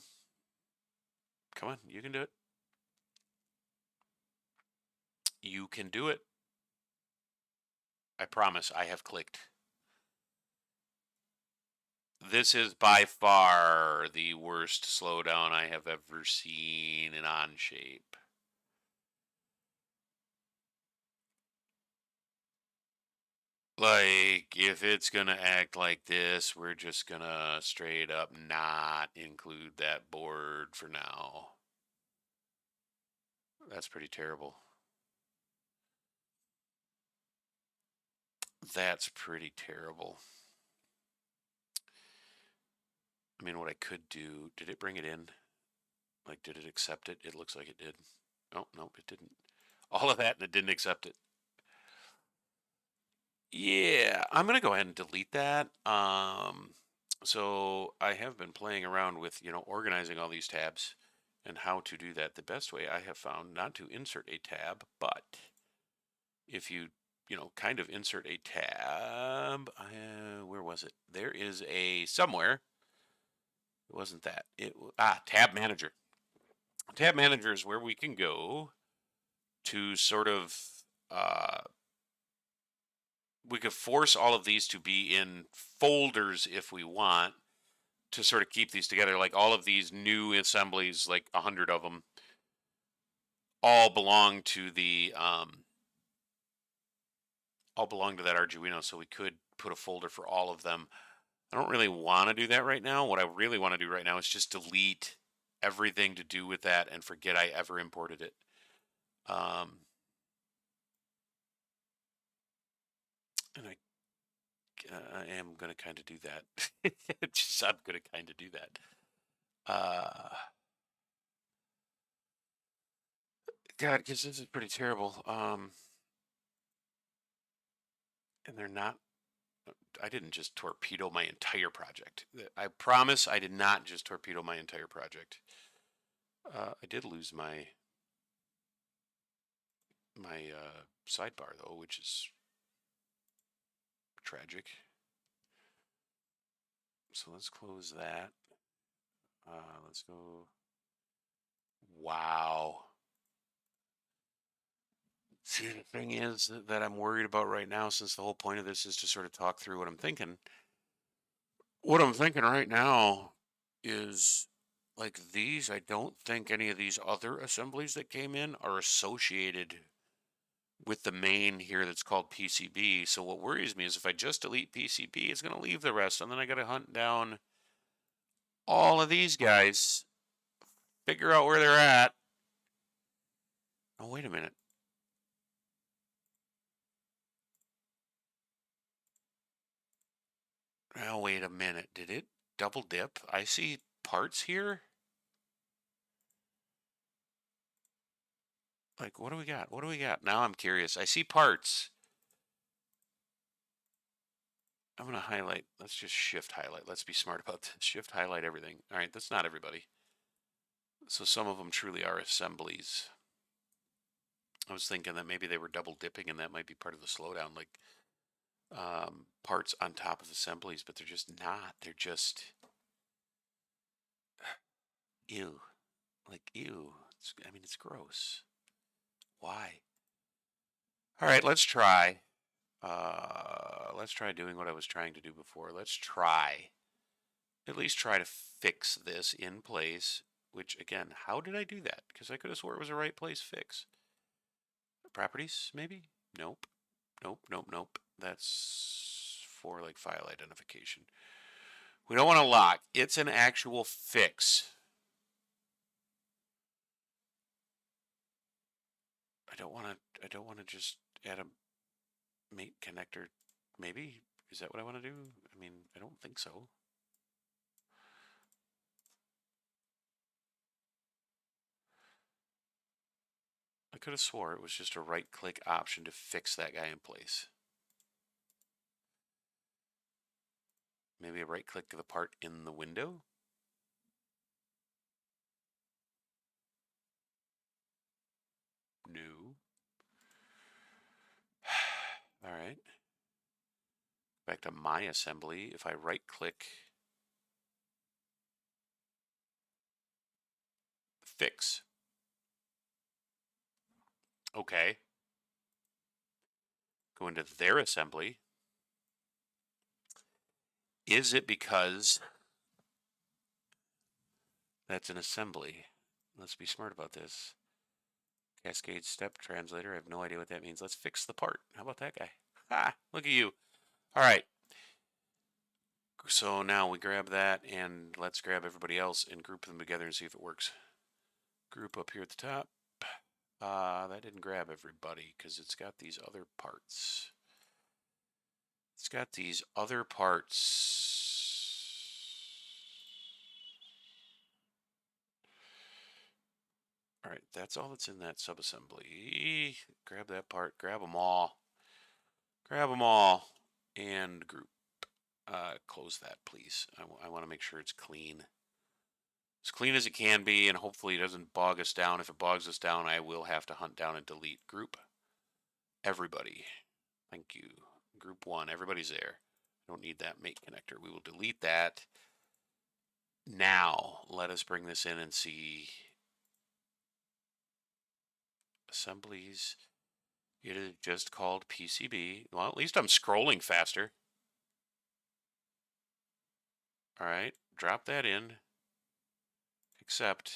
on, you can do it. You can do it. I promise. I have clicked. This is by far the worst slowdown I have ever seen in Onshape. Like, if it's gonna act like this, we're just gonna straight up not include that board for now. That's pretty terrible. That's pretty terrible. I mean, what I could do, did it bring it in? Like, did it accept it? It looks like it did. Oh, nope, it didn't. All of that and it didn't accept it. Yeah, I'm going to go ahead and delete that. So I have been playing around with, organizing all these tabs and how to do that. The best way I have found, not to insert a tab, but if you, kind of insert a tab, where was it? There is a somewhere. It wasn't that. Tab manager. Tab manager is where we can go to sort of, uh, we could force all of these to be in folders if we want to sort of keep these together. Like all of these new assemblies, like 100 of them, all belong to that Arduino. So we could put a folder for all of them. I don't really want to do that right now. What I really want to do right now is just delete everything to do with that and forget I ever imported it. And I am going to kind of do that. I'm going to kind of do that. God, because this is pretty terrible. And they're not. I didn't just torpedo my entire project. I promise I did not just torpedo my entire project. I did lose my sidebar though, which is tragic. So let's close that. Let's go. Wow. See, the thing is that I'm worried about right now, since the whole point of this is to sort of talk through what I'm thinking. What I'm thinking right now is like these, I don't think any of these other assemblies that came in are associated with the main here that's called PCB. So what worries me is if I just delete PCB, it's going to leave the rest, and then I got to hunt down all of these guys, figure out where they're at. Oh, wait a minute. Oh, wait a minute. Did it double dip? I see parts here. Like, what do we got? What do we got? Now I'm curious. I see parts. I'm going to highlight. Let's just shift highlight. Let's be smart about this. Shift highlight everything. All right, that's not everybody. So some of them truly are assemblies. I was thinking that maybe they were double dipping and that might be part of the slowdown, like parts on top of assemblies, but they're just not. They're just, ew. Like, ew. It's gross. Why? All right, let's try. Let's try doing what I was trying to do before. Let's at least try to fix this in place, which again, how did I do that? Because I could have swore it was a right place fix. Properties, maybe? Nope. Nope. That's for like file identification. We don't want to lock. It's an actual fix. I don't want to just add a mate connector. Maybe? Is that what I want to do? I don't think so. I could have swore it was just a right-click option to fix that guy in place. Maybe a right-click the part in the window? No. All right. Back to my assembly. If I right-click fix. Okay. Go into their assembly. Is it because that's an assembly? Let's be smart about this. Cascade step translator. I have no idea what that means. Let's fix the part. How about that guy? Ha! Look at you. All right. So now we grab that and let's grab everybody else and group them together and see if it works. Group up here at the top. That didn't grab everybody because it's got these other parts. It's got these other parts. All right, that's all that's in that subassembly. Grab that part, grab them all. Grab them all and group. Close that, please. I want to make sure it's clean. As clean as it can be, and hopefully it doesn't bog us down. If it bogs us down, I will have to hunt down and delete group. everybody. Thank you. Group 1, everybody's there. Don't need that mate connector. We will delete that. Now, let us bring this in and see. Assemblies. It is just called PCB. Well, at least I'm scrolling faster. All right, drop that in. Except,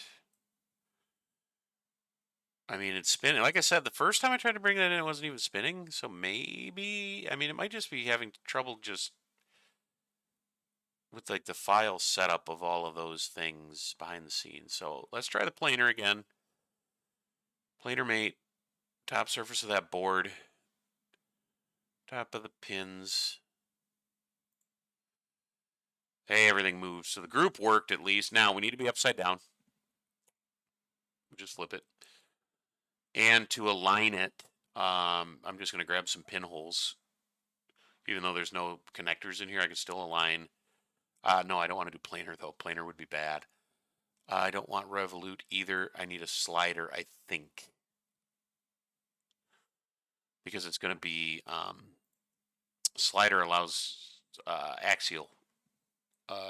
I mean, it's spinning. Like I said, the first time I tried to bring that in, it wasn't even spinning. So maybe, I mean, it might just be having trouble just with like the file setup of all of those things behind the scenes. So let's try the planer again. Planer mate, top surface of that board, top of the pins. Hey, everything moves. So the group worked at least. Now we need to be upside down. We'll just flip it. And to align it, I'm just going to grab some pinholes. Even though there's no connectors in here, I can still align. No, I don't want to do planer though. Planer would be bad. I don't want revolute either. I need a slider, I think. Because it's going to be, slider allows axial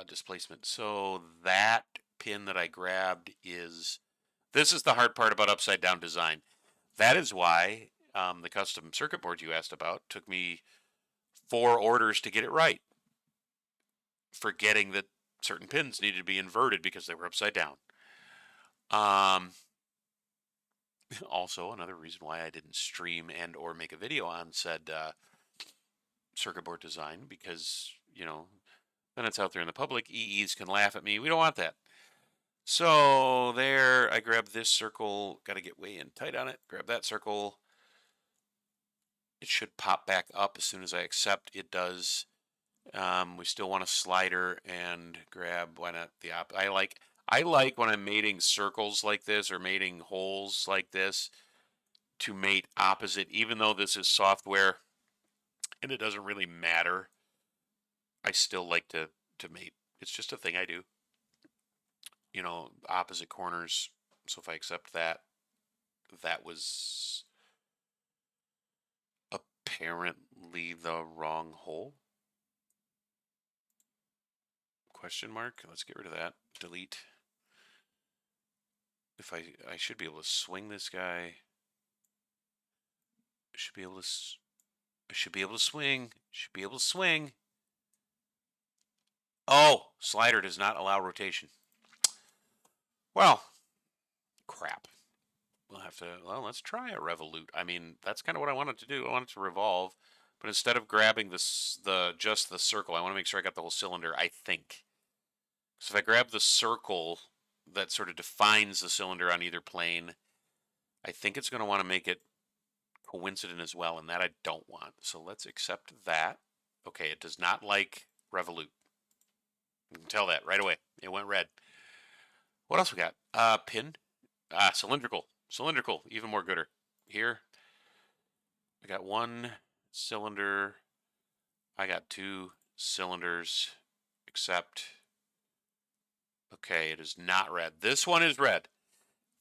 displacement. So that pin that I grabbed is, this is the hard part about upside down design. That is why the custom circuit board you asked about took me 4 orders to get it right. Forgetting that certain pins needed to be inverted because they were upside down. Also, another reason why I didn't stream and or make a video on said circuit board design, because, you know, then it's out there in the public. EEs can laugh at me. We don't want that. So there, I grab this circle. Got to get way in tight on it. Grab that circle. It should pop back up as soon as I accept. It does. We still want a slider and grab, why not the op? I like when I'm mating circles like this or mating holes like this to mate opposite, even though this is software and it doesn't really matter. I still like to mate. It's just a thing I do. You know, opposite corners. So if I accept that, that was apparently the wrong hole. Question mark. Let's get rid of that. Delete. If I should be able to swing this guy. I should be able to swing. Should be able to swing. Oh, slider does not allow rotation. Well, crap. We'll have to, well, let's try a revolute. I mean, that's kind of what I wanted to do. I wanted to revolve, but instead of grabbing just the circle, I want to make sure I got the whole cylinder, I think. So if I grab the circle that sort of defines the cylinder on either plane, I think it's going to want to make it coincident as well, and that I don't want. So let's accept that. Okay, it does not like revolute. You can tell that right away. It went red. What else we got? Pin. Cylindrical. Cylindrical, even more gooder. Here, I got 1 cylinder. I got 2 cylinders, except, okay, it is not red. This one is red.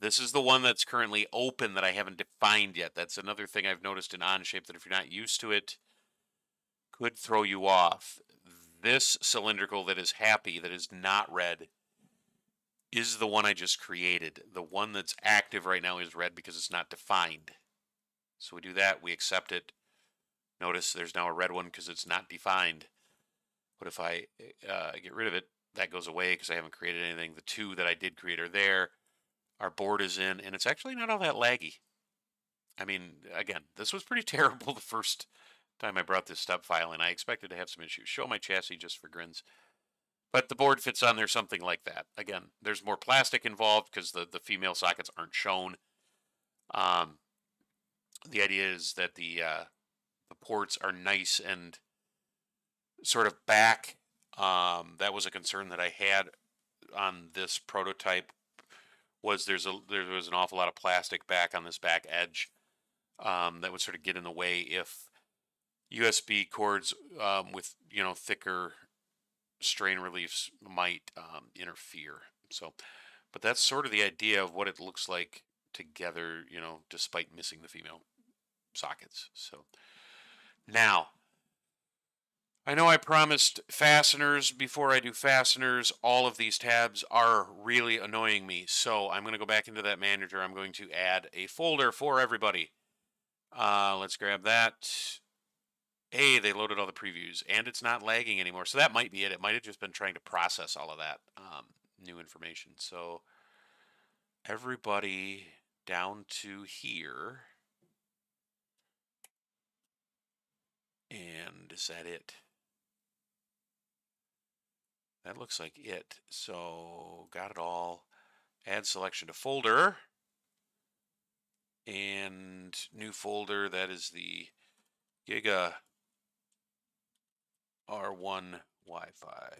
This is the one that's currently open that I haven't defined yet. That's another thing I've noticed in Onshape, that if you're not used to it, could throw you off. This cylindrical that is happy, that is not red, is the one I just created. The one that's active right now is red because it's not defined. So we do that, we accept it. Notice there's now a red one because it's not defined. But if I get rid of it, that goes away because I haven't created anything. The 2 that I did create are there. Our board is in, and it's actually not all that laggy. I mean, again, this was pretty terrible the first time I brought this stub file in. I expected to have some issues. Show my chassis just for grins. But the board fits on there something like that. Again, there's more plastic involved because the female sockets aren't shown. The idea is that the ports are nice and sort of back. That was a concern that I had on this prototype, was there was an awful lot of plastic back on this back edge that would sort of get in the way if USB cords with, you know, thicker strain reliefs might interfere. So, but that's sort of the idea of what it looks like together, you know, despite missing the female. sockets. So now, I know I promised fasteners before I do fasteners. All of these tabs are really annoying me. So I'm going to go back into that manager. I'm going to add a folder for everybody. Let's grab that. Hey, they loaded all the previews and it's not lagging anymore. So that might be it. It might have just been trying to process all of that new information. So everybody down to here. And is that it? That looks like it. So got it all. Add selection to folder. And new folder, that is the Giga R1 Wi-Fi.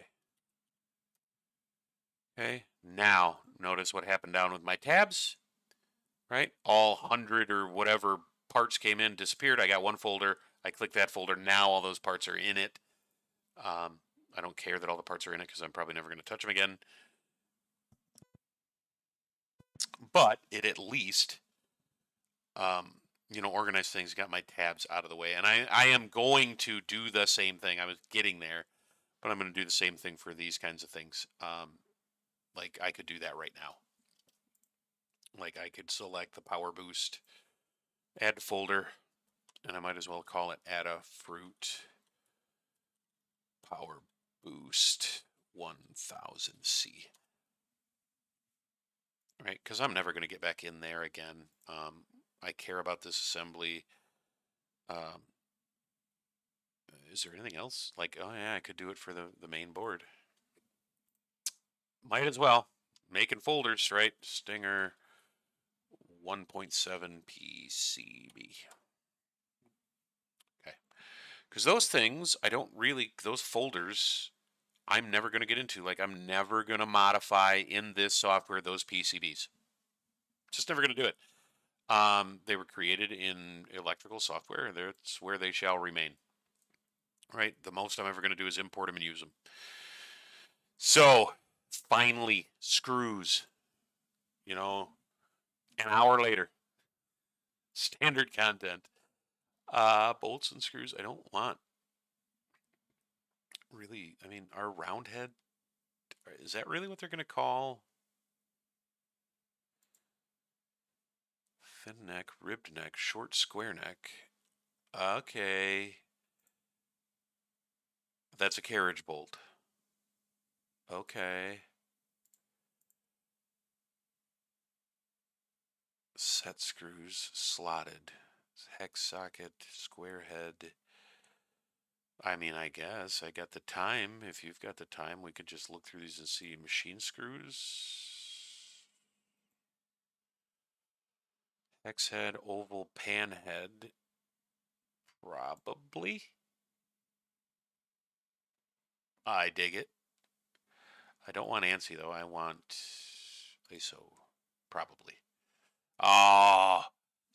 Okay, now notice what happened down with my tabs, right? All 100 or whatever parts came in, disappeared. I got one folder. I click that folder. Now all those parts are in it. I don't care that all the parts are in it because I'm probably never going to touch them again. But it at least, organized things, got my tabs out of the way. And I am going to do the same thing. I was getting there, but I'm going to do the same thing for these kinds of things. Like I could do that right now. Like I could select the power boost, add folder, and I might as well call it Adafruit Power Boost 1000C. Right, because I'm never going to get back in there again. I care about this assembly. Is there anything else? Like, oh yeah, I could do it for the main board. Might as well. Making folders, right? Stinger 1.7 PCB. Okay. Because those things, those folders, I'm never going to get into. Like, I'm never going to modify in this software those PCBs. Just never going to do it. They were created in electrical software. That's where they shall remain. Right? The most I'm ever going to do is import them and use them. So, finally, screws. An hour later. Standard content. Bolts and screws, I don't want. Really, I mean, our round head, is that really what they're going to call? Thin neck, ribbed neck, short square neck. Okay. That's a carriage bolt. Okay. Set screws, slotted. Hex socket, square head. I mean, I guess I got the time. If you've got the time, we could just look through these and see machine screws. Hex head, oval, pan head. Probably. I dig it. I don't want ANSI though. I want ISO. Probably. Oh,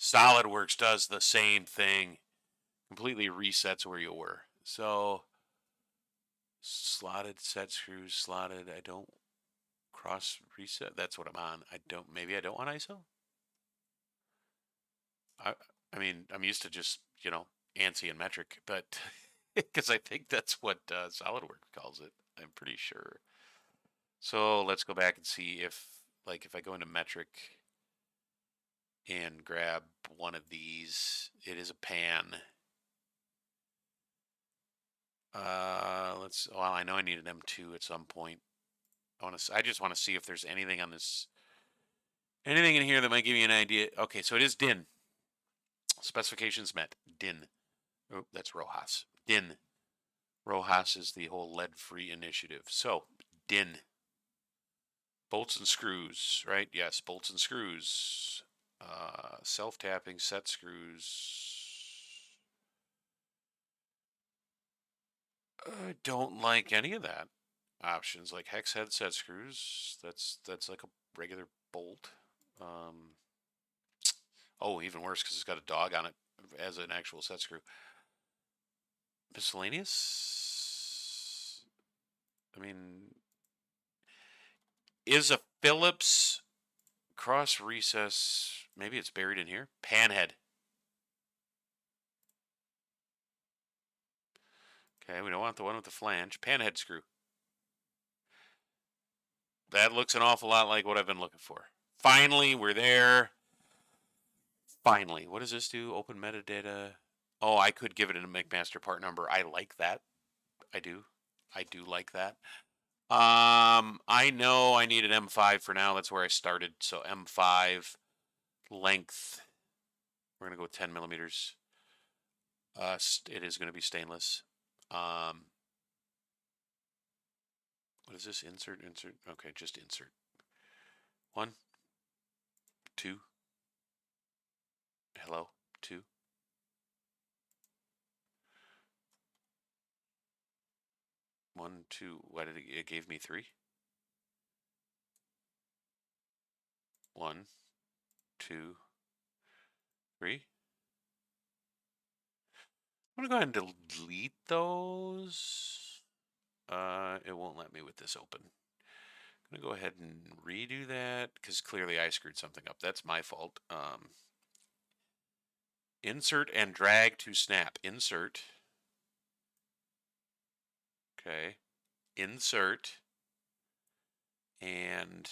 SolidWorks does the same thing. Completely resets where you were. So, slotted set screws, slotted. I don't cross reset. That's what I'm on. Maybe I don't want ISO. I mean, I'm used to just, ANSI and metric, but because I think that's what SolidWorks calls it. I'm pretty sure. So let's go back and see if I go into metric and grab one of these, it is a pan. Well, I know I need an M2 at some point. I just want to see if there's anything on this, anything in here that might give me an idea. Okay, so it is DIN. Specifications met. DIN. Oh, that's Rojas. DIN. Rojas is the whole lead-free initiative. So, DIN. Bolts and screws, right? Yes, bolts and screws. Self-tapping set screws. I don't like any of that. Options like hex head set screws. That's like a regular bolt. Oh, even worse because it's got a dog on it as an actual set screw. Miscellaneous. I mean, is a Phillips cross recess? Maybe it's buried in here. Panhead. Okay, we don't want the one with the flange. Panhead screw. That looks an awful lot like what I've been looking for. Finally, we're there. Finally. What does this do? Open metadata. Oh, I could give it a McMaster part number. I like that. I do. I do like that. I know I need an M5 for now. That's where I started. So M5 length. We're gonna go 10 millimeters. It is gonna be stainless. What is this? Insert. Okay, just insert. 1, 2. Hello, 2. 1, 2. Why did it gave me 3? 1, 2, 3. I'm gonna go ahead and delete those. It won't let me with this open. I'm gonna go ahead and redo that because clearly I screwed something up. That's my fault. Insert and drag to snap. Insert. Okay. Insert. And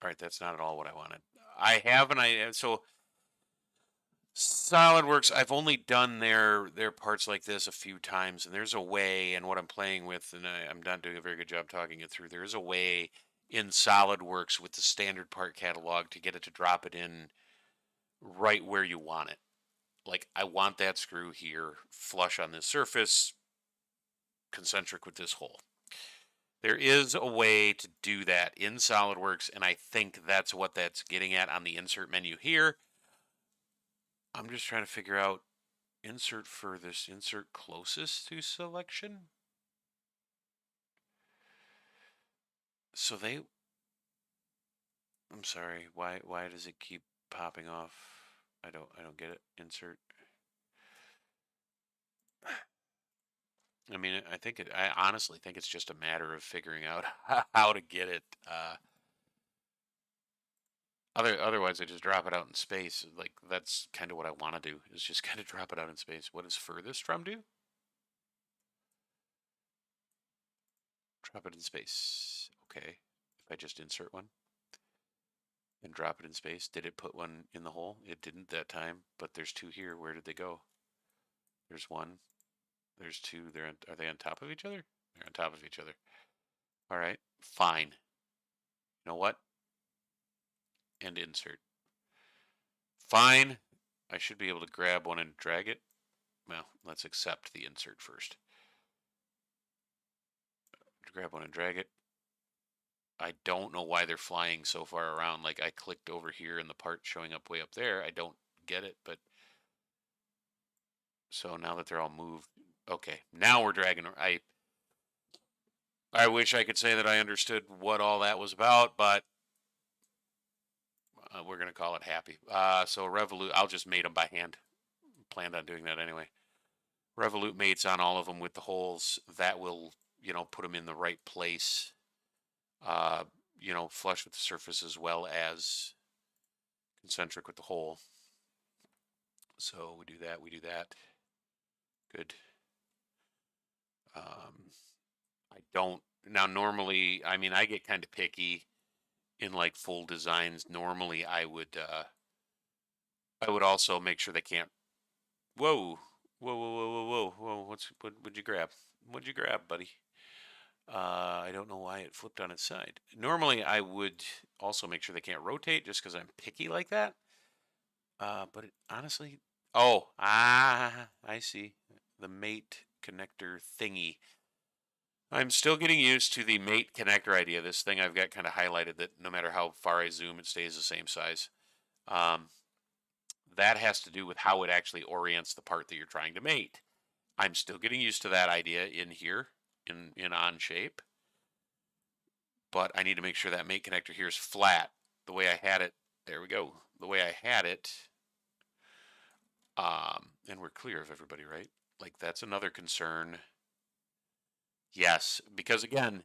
all right, that's not at all what I wanted. I have an idea. So SolidWorks, I've only done their parts like this a few times, and there's a way, and what I'm playing with, and I'm not doing a very good job talking it through. There is a way in SolidWorks with the standard part catalog to get it to drop it in right where you want it. Like, I want that screw here, flush on this surface, concentric with this hole. There is a way to do that in SolidWorks, and I think that's what that's getting at on the insert menu here. I'm just trying to figure out insert furthest, insert closest to selection. So I'm sorry, why does it keep popping off? I don't get it. Insert. I mean, I honestly think it's just a matter of figuring out how to get it. Otherwise, I just drop it out in space. Like, that's kind of what I want to do, is just kind of drop it out in space. What does furthest from do? Drop it in space. Okay. If I just insert one and drop it in space, did it put one in the hole? It didn't that time, but there's 2 here. Where did they go? There's 1. There's 2. Are they on top of each other? They're on top of each other. All right. Fine. You know what? And insert. Fine. I should be able to grab one and drag it. Well, let's accept the insert first. Grab one and drag it. I don't know why they're flying so far around. Like, I clicked over here and the part showing up way up there. I don't get it, but so now that they're all moved, okay, now we're dragging. I wish I could say that I understood what all that was about, but we're gonna call it happy. So Revolute, I'll just mate them by hand. Planned on doing that anyway. Revolute mates on all of them with the holes. That will, put them in the right place. Flush with the surface as well as concentric with the hole. So we do that. Good. I don't, now normally, I mean, I get kind of picky in like full designs. Normally I would also make sure they can't, whoa, what'd you grab? What'd you grab, buddy? I don't know why it flipped on its side. Normally I would also make sure they can't rotate just because I'm picky like that. But honestly, I see the mate connector thingy. I'm still getting used to the mate connector idea. This thing I've got kind of highlighted that no matter how far I zoom, it stays the same size. That has to do with how it actually orients the part that you're trying to mate. I'm still getting used to that idea in here, in Onshape. But I need to make sure that mate connector here is flat. The way I had it, there we go. The way I had it, and we're clear of everybody, right? Like, that's another concern. Yes, because again,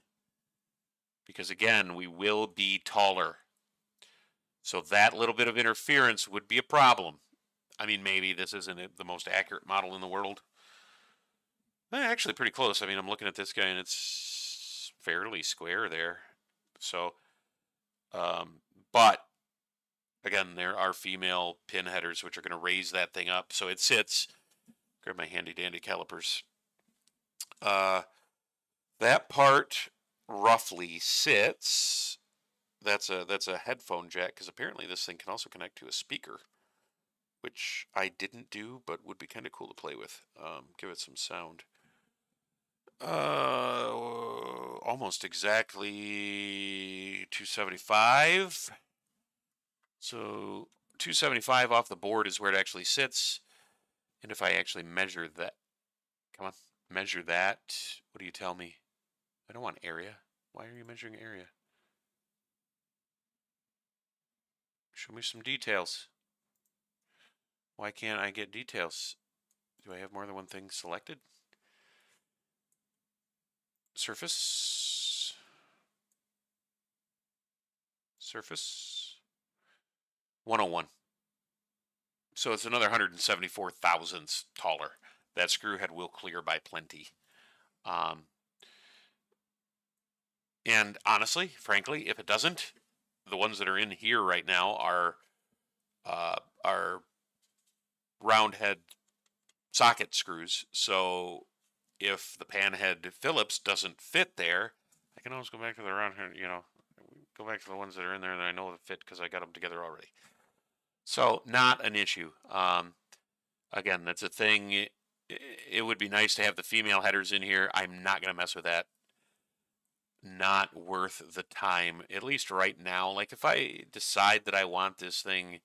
we will be taller. So that little bit of interference would be a problem. I mean, maybe this isn't the most accurate model in the world. Actually, pretty close. I mean, I'm looking at this guy and it's fairly square there. So, but again, there are female pin headers which are going to raise that thing up. So it sits. Grab my handy dandy calipers. That part roughly sits. That's a headphone jack, because apparently this thing can also connect to a speaker, which I didn't do, but would be kind of cool to play with. Give it some sound. Almost exactly 275. So 275 off the board is where it actually sits. And if I actually measure that, come on, measure that. What do you tell me? I don't want area. Why are you measuring area? Show me some details. Why can't I get details? Do I have more than one thing selected? Surface. Surface. 101. So it's another 174 thousandths taller. That screw head will clear by plenty. And honestly, frankly, if it doesn't, the ones that are in here right now are round head socket screws. So if the pan head Phillips doesn't fit there, I can always go back to the round head, go back to the ones that are in there that I know that fit because I got them together already. So not an issue. Again, that's a thing. It would be nice to have the female headers in here. I'm not going to mess with that. Not worth the time, at least right now. Like if I decide that I want this thing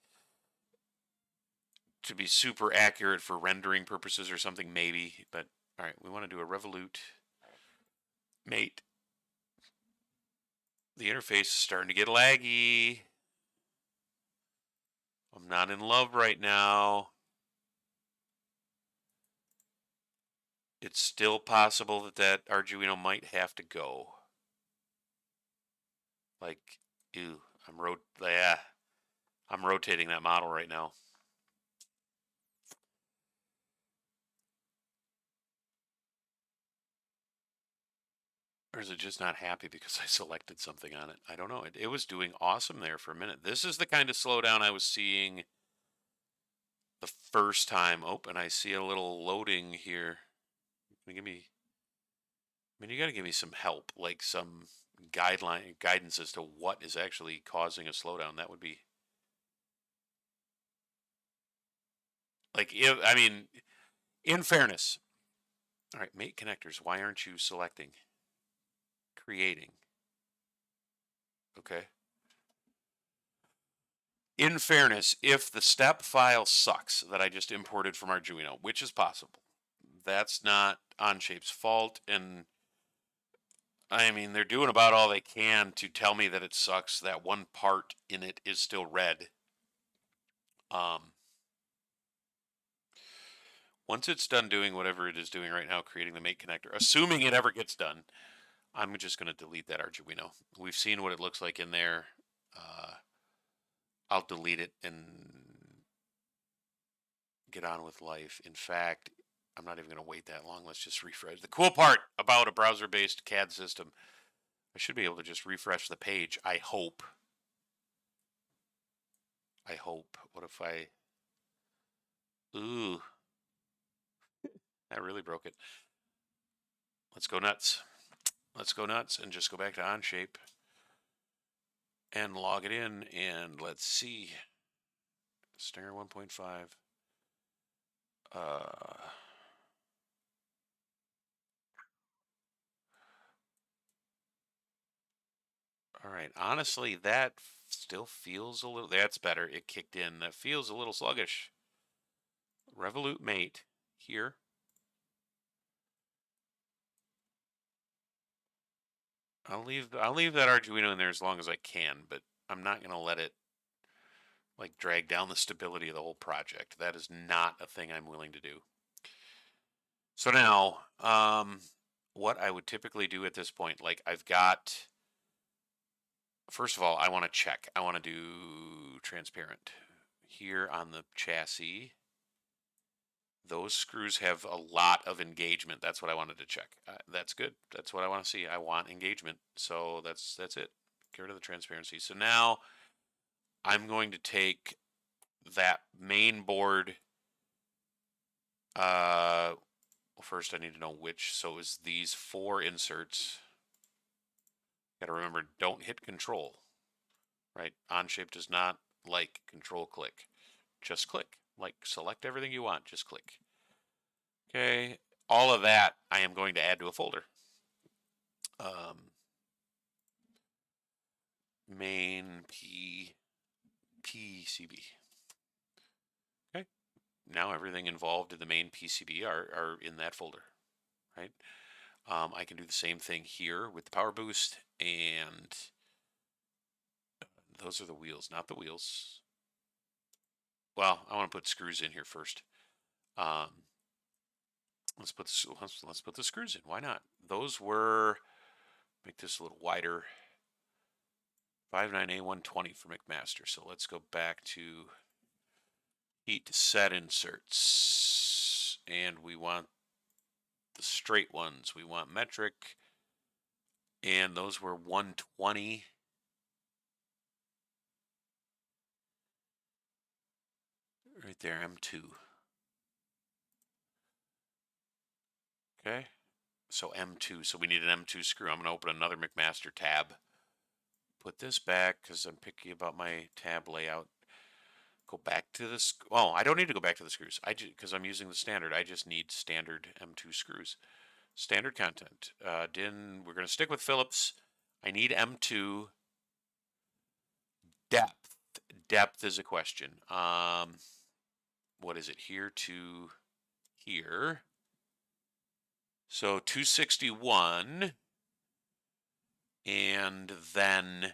to be super accurate for rendering purposes or something, maybe. But all right, we want to do a revolute mate. The interface is starting to get laggy. I'm not in love right now. It's still possible that Arduino might have to go. Like, ew, I'm rotating that model right now. Or is it just not happy because I selected something on it? I don't know. It was doing awesome there for a minute. This is the kind of slowdown I was seeing the first time. Oh, and I see a little loading here. You got to give me some help, like some guidance as to what is actually causing a slowdown. That would be like, in fairness. All right, mate connectors. Why aren't you selecting? Creating. Okay. In fairness, if the step file sucks that I just imported from Arduino, which is possible, that's not Onshape's fault. And I mean, they're doing about all they can to tell me that it sucks. That one part in it is still red. Once it's done doing whatever it is doing right now, creating the mate connector, assuming it ever gets done, I'm just going to delete that Arduino. We've seen what it looks like in there. I'll delete it and get on with life. In fact, I'm not even going to wait that long. Let's just refresh. The cool part about a browser-based CAD system, I should be able to just refresh the page. I hope. What if I... Ooh. That really broke it. Let's go nuts. Let's go nuts and just go back to Onshape and log it in, and let's see. Stinger 1.5. All right. Honestly, that still feels a little... That's better. It kicked in. That feels a little sluggish. Revolute mate here. I'll leave that Arduino in there as long as I can, but I'm not going to let it like drag down the stability of the whole project. That is not a thing I'm willing to do. So now, what I would typically do at this point, like I've got first of all, I want to check. I want to do transparent here on the chassis. Those screws have a lot of engagement. That's what I wanted to check. That's good. That's what I want to see. I want engagement. So that's it. Get rid of the transparency. So now I'm going to take that main board. Well, first I need to know which. So is these 4 inserts. Got to remember, don't hit control. Right? Onshape does not like control click. Just click. Like, select everything you want. Just click. Okay. All of that I am going to add to a folder. Main PCB. Okay. Now everything involved in the main PCB are in that folder, right? I can do the same thing here with the power boost, and those are the wheels, not the wheels. Well, I want to put screws in here first. Let's put the screws in. Why not? Those were, make this a little wider. 59A120 for McMaster. So let's go back to heat set inserts, and we want the straight ones. We want metric, and those were 120. Right there, M2. Okay, so M2. So we need an M2 screw. I'm going to open another McMaster tab. Put this back because I'm picky about my tab layout. Go back to this. Oh, I don't need to go back to the screws. Because I'm using the standard. I just need standard M2 screws. Standard content. We're going to stick with Phillips. I need M2. Depth. Depth is a question. What is it? Here to here. So 261. And then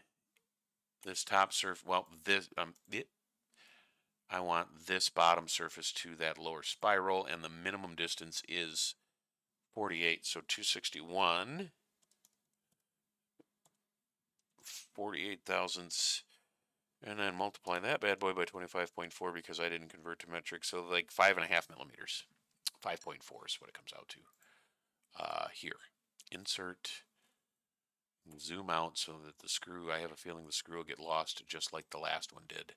this top surface. Well, this I want this bottom surface to that lower spiral, and the minimum distance is 48. So 261. 48 thousandths, and then multiply that bad boy by 25.4 because I didn't convert to metric. So like 5.5 millimeters. 5.4 is what it comes out to. Here, insert, zoom out so that the screw, I have a feeling the screw will get lost just like the last one did.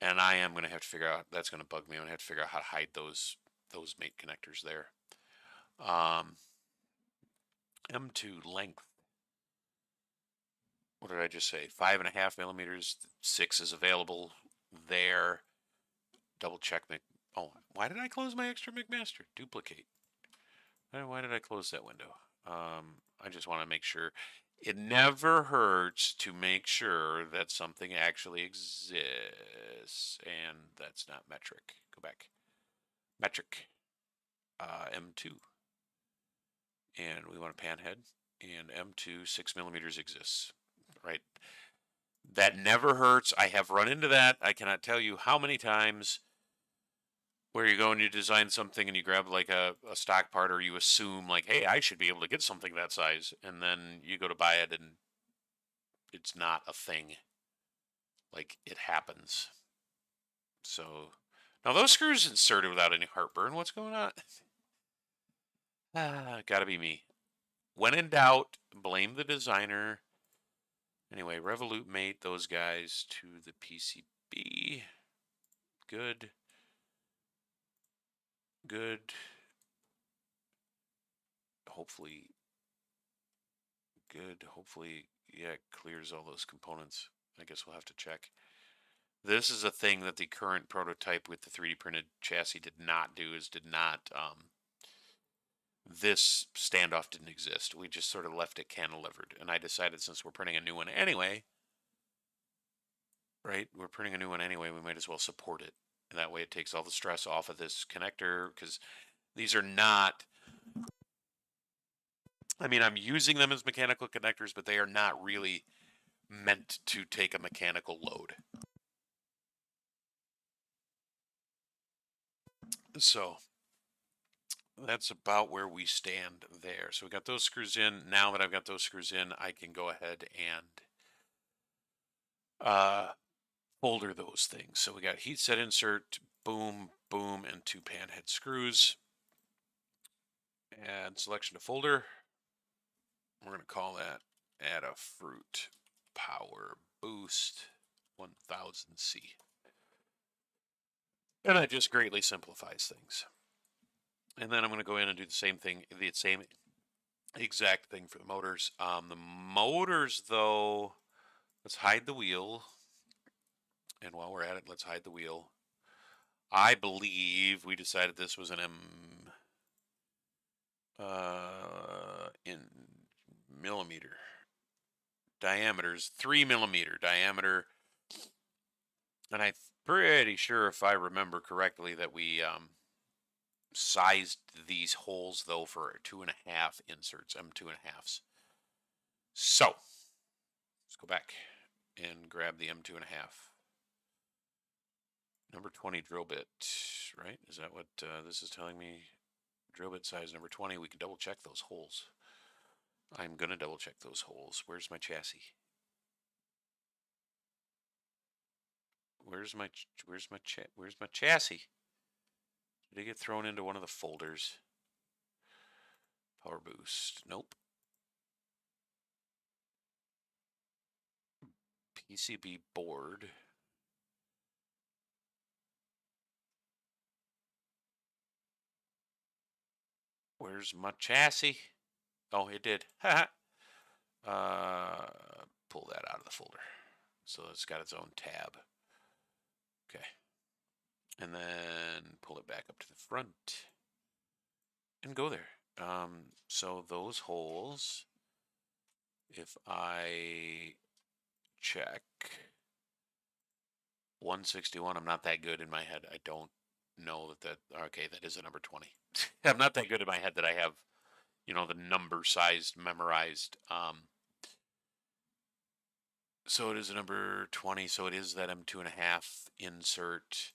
And I am going to have to figure out, that's going to bug me. I'm going to have to figure out how to hide those mate connectors there. M2 length. What did I just say? 5.5 millimeters. 6 is available there. Double check. Oh, why did I close my extra McMaster? Duplicate. Why did I close that window? I just want to make sure. It never hurts to make sure that something actually exists, and that's not metric. Go back. Metric. M2. And we want a pan head, and M2 6 millimeters exists. Right? That never hurts. I have run into that. I cannot tell you how many times where you go and you design something and you grab like a stock part, or you assume like, hey, I should be able to get something that size, and then you go to buy it and it's not a thing. Like, it happens. So now those screws inserted without any heartburn. What's going on? Gotta be me. When in doubt, blame the designer. Anyway, Revolut mate those guys to the PCB. Good. Good. Hopefully, good. Hopefully, yeah, it clears all those components. I guess we'll have to check. This is a thing that the current prototype with the 3D printed chassis did not do, this standoff didn't exist. We just sort of left it cantilevered. And I decided, since we're printing a new one anyway, right? We're printing a new one anyway, we might as well support it. And that way it takes all the stress off of this connector, because these are not, I mean, I'm using them as mechanical connectors, but they are not really meant to take a mechanical load. So that's about where we stand there. So we got those screws in. Now that I've got those screws in, I can go ahead and folder those things. So we got heat set insert, boom, boom, and 2 pan head screws. Add selection to folder. We're going to call that add a fruit power boost 1000C. And that just greatly simplifies things. And then I'm going to go in and do the same thing, the same exact thing for the motors. The motors, though, let's hide the wheel. And while we're at it, let's hide the wheel. I believe we decided this was an in millimeter diameters, 3 millimeter diameter. And I'm pretty sure, if I remember correctly, that we sized these holes though for 2.5 inserts, M2.5s. So let's go back and grab the M2.5. Number 20 drill bit, right? Is that what this is telling me? Drill bit size number 20. We can double check those holes. I'm gonna double check those holes. Where's my chassis? Where's my chassis? Did it get thrown into one of the folders? Power boost. Nope. PCB board. Where's my chassis? Oh, it did. Pull that out of the folder. So it's got its own tab. Okay. And then pull it back up to the front and go there. So those holes, if I check 161, I'm not that good in my head. I don't know okay, that is a number 20. I'm not that good in my head that I have, the number sized memorized. So it is a number 20, so it is that M2.5 insert.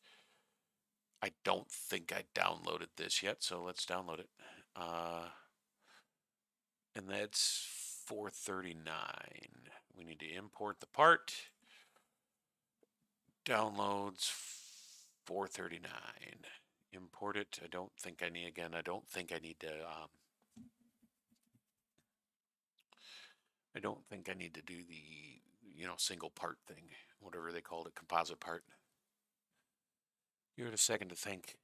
I don't think I downloaded this yet, so let's download it. And that's 439. We need to import the part. Downloads 439. Import it. I don't think I need to I don't think I need to do the, single part thing, whatever they called it, composite part. Give it a second to think.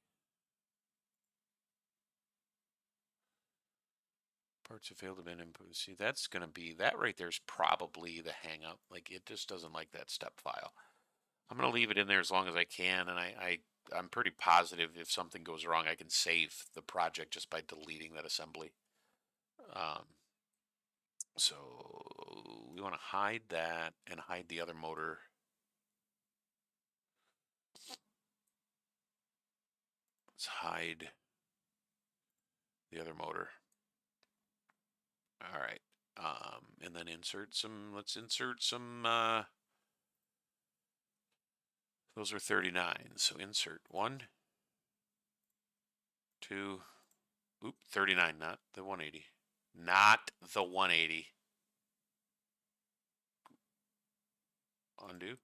Parts have failed to be input. See, that's going to be, that right there is probably the hang up. Like, it just doesn't like that step file. I'm going to leave it in there as long as I can, and I'm pretty positive if something goes wrong, I can save the project just by deleting that assembly. So we want to hide that and hide the other motor. Let's hide the other motor. All right. And then let's insert some, those are 39. So insert 1, 2, 39, not the 180. Not the 180. Undo.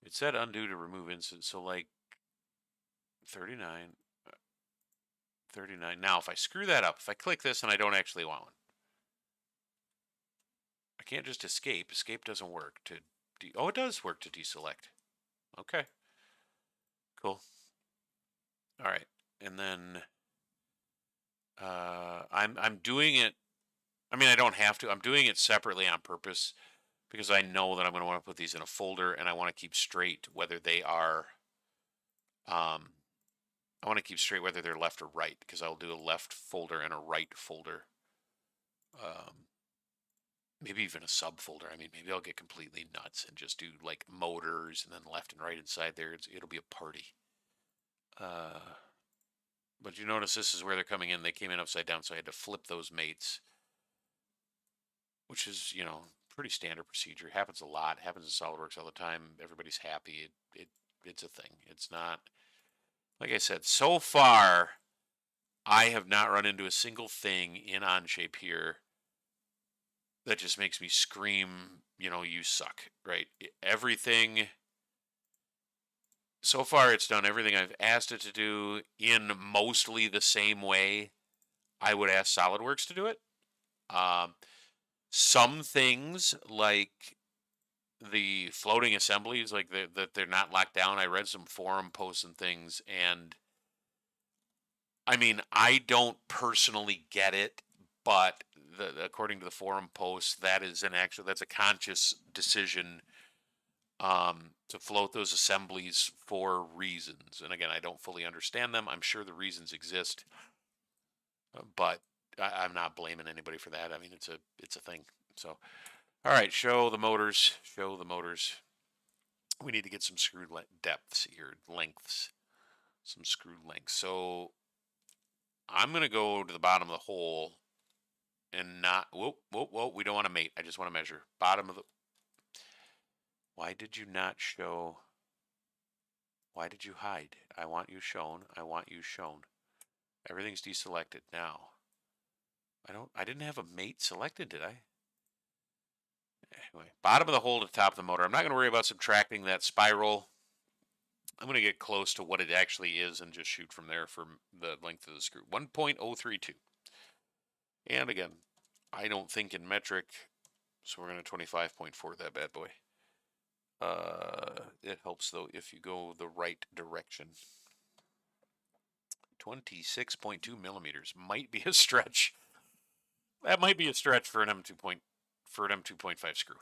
It said undo to remove instance. So like 39. 39. Now, if I screw that up, if I click this and I don't actually want one, I can't just escape. Escape doesn't work oh, it does work to deselect. Okay. Cool. All right. And then I'm doing it. I mean, I don't have to. I'm doing it separately on purpose because I know that I'm going to want to put these in a folder, and I want to keep straight whether they are I want to keep straight whether they're left or right, because I'll do a left folder and a right folder. Maybe even a subfolder. I mean, maybe I'll get completely nuts and just do like motors and then left and right inside there. It'll be a party. But you notice this is where they're coming in. They came in upside down, so I had to flip those mates, which is, pretty standard procedure. It happens a lot. It happens in SolidWorks all the time. Everybody's happy. It's a thing. It's not, like I said, so far, I have not run into a single thing in Onshape here that just makes me scream, you know, you suck, right? Everything so far, it's done everything I've asked it to do in mostly the same way I would ask SolidWorks to do it. Um, some things like the floating assemblies, like that they're not locked down. I read some forum posts and things, and I mean, I don't personally get it, but according to the forum posts, that's a conscious decision to float those assemblies for reasons. And again, I don't fully understand them. I'm sure the reasons exist, but I'm not blaming anybody for that. I mean, it's a thing. So, all right, show the motors. Show the motors. We need to get some screw depths here, lengths, some screw lengths. So I'm gonna go to the bottom of the hole and not. Whoa, whoa, whoa. We don't want to mate. I just want to measure bottom of the. Why did you not show? Why did you hide? I want you shown. I want you shown. Everything's deselected now. I didn't have a mate selected, did I? Anyway, bottom of the hole to top of the motor. I'm not going to worry about subtracting that spiral. I'm going to get close to what it actually is and just shoot from there for the length of the screw. 1.032. And again, I don't think in metric, so we're going to 25.4 that bad boy. It helps though if you go the right direction. 26.2 millimeters might be a stretch. That might be a stretch for an M2.5 screw.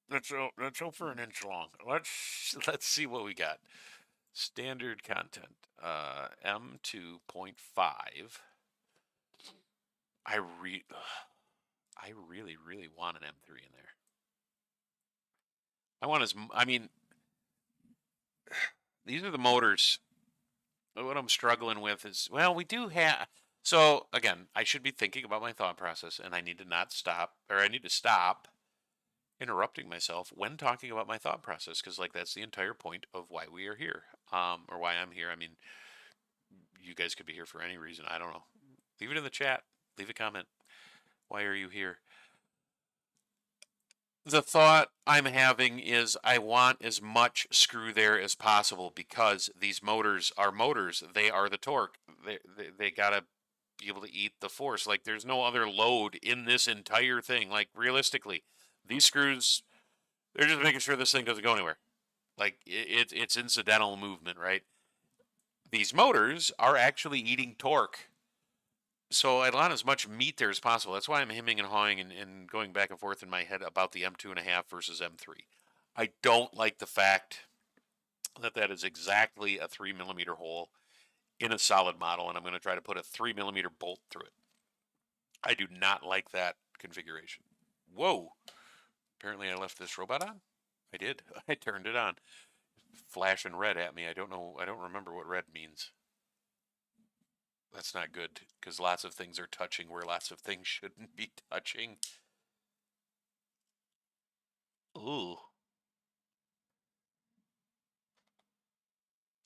Let's hope for an inch long. Let's see what we got. Standard content. M2.5. I really want an M3 in there. I mean, these are the motors. What I'm struggling with is, well, we do have. So again, I should be thinking about my thought process, and I need to stop interrupting myself when talking about my thought process, because like that's the entire point of why we are here, or why I'm here. I mean, you guys could be here for any reason. I don't know. Leave it in the chat. Leave a comment. Why are you here? The thought I'm having is I want as much screw there as possible because these motors are motors. They are the torque. They gotta be able to eat the force. Like there's no other load in this entire thing. Like realistically, these screws, they're just making sure this thing doesn't go anywhere. Like it's incidental movement, right? These motors are actually eating torque. So I want as much meat there as possible. That's why I'm hemming and hawing and going back and forth in my head about the M2.5 versus M3. I don't like the fact that is exactly a 3mm hole in a solid model, and I'm going to try to put a 3mm bolt through it. I do not like that configuration. Whoa! Apparently I left this robot on? I did. I turned it on. Flashing red at me. I don't know. I don't remember what red means. That's not good because lots of things are touching where lots of things shouldn't be touching. Ooh.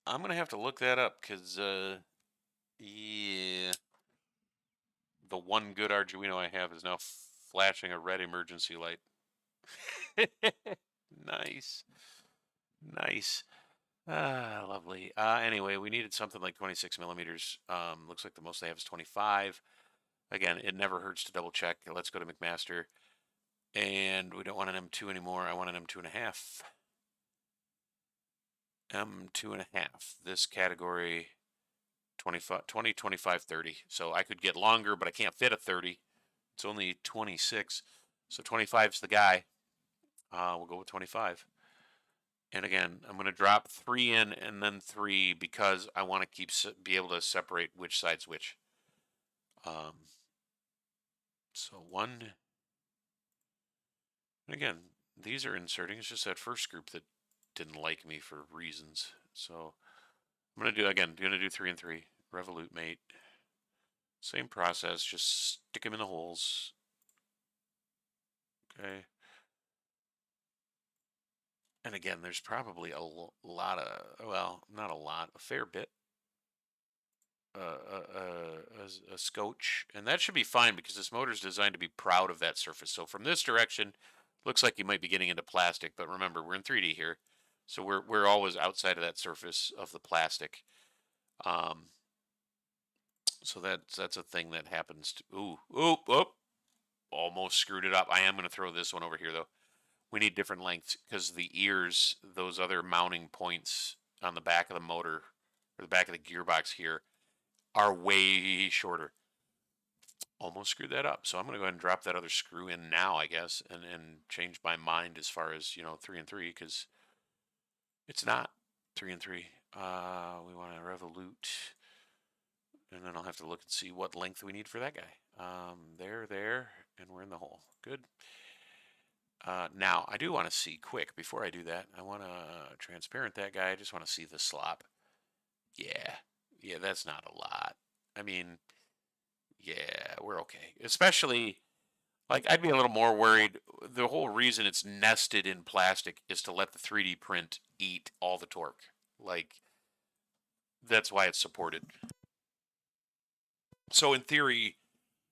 I'm going to have to look that up because, yeah. The one good Arduino I have is now flashing a red emergency light. Nice. Nice. Ah, lovely. Anyway, we needed something like 26mm. Looks like the most they have is 25. Again, it never hurts to double check. Let's go to McMaster. And we don't want an M2 anymore. I want an M2.5. M2.5. This category 25, 20, 25, 30. So I could get longer, but I can't fit a 30. It's only 26. So 25 is the guy. We'll go with 25. And again, I'm going to drop 3 in and then 3 because I want to be able to separate which side's which. So 1. And again, these are inserting. It's just that first group that didn't like me for reasons. So I'm going to do 3 and 3. Revolute mate. Same process, just stick them in the holes. Okay. And again, there's probably a lot of, well, not a lot, a fair bit a scotch, and that should be fine because this motor is designed to be proud of that surface. So from this direction, looks like you might be getting into plastic, but remember we're in 3D here, so we're always outside of that surface of the plastic. So that's a thing that happens. Ooh, almost screwed it up. I am going to throw this one over here though. We need different lengths because the ears, those other mounting points on the back of the motor or the back of the gearbox here, are way shorter. Almost screwed that up. So I'm going to go ahead and drop that other screw in now, I guess, and change my mind as far as, 3 and 3, because it's not 3 and 3. We want to revolute, and then I'll have to look and see what length we need for that guy. There, and we're in the hole. Good. Now, I do want to see, quick, before I do that, I want to transparent that guy. I just want to see the slop. Yeah, that's not a lot. I mean, yeah, we're okay. Especially, like, I'd be a little more worried. The whole reason it's nested in plastic is to let the 3D print eat all the torque. Like, that's why it's supported. So in theory,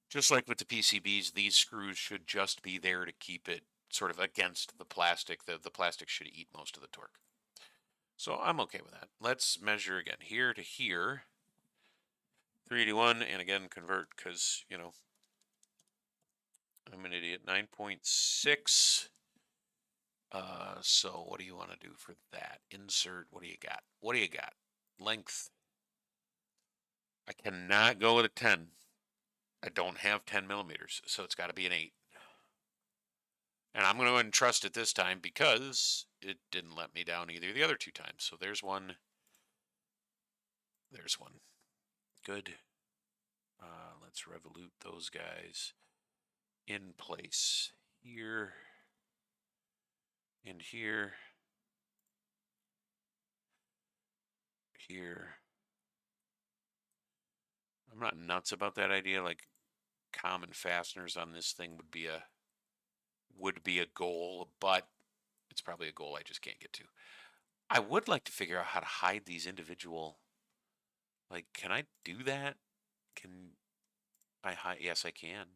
just like with the PCBs, these screws should just be there to keep it sort of against the plastic. The plastic should eat most of the torque. So I'm okay with that. Let's measure again, here to here. 381, and again, convert, because, I'm an idiot. 9.6. So what do you want to do for that? Insert, what do you got? What do you got? Length. I cannot go with a 10. I don't have 10 millimeters, so it's got to be an 8. And I'm going to go ahead and trust it this time because it didn't let me down either the other 2 times. So there's one. There's one. Good. Let's revolute those guys in place here and here. Here. I'm not nuts about that idea. Like, common fasteners on this thing would be a goal, but it's probably a goal I just can't get to. I would like to figure out how to hide these individual. Like, can I do that? Can I hide? Yes, I can,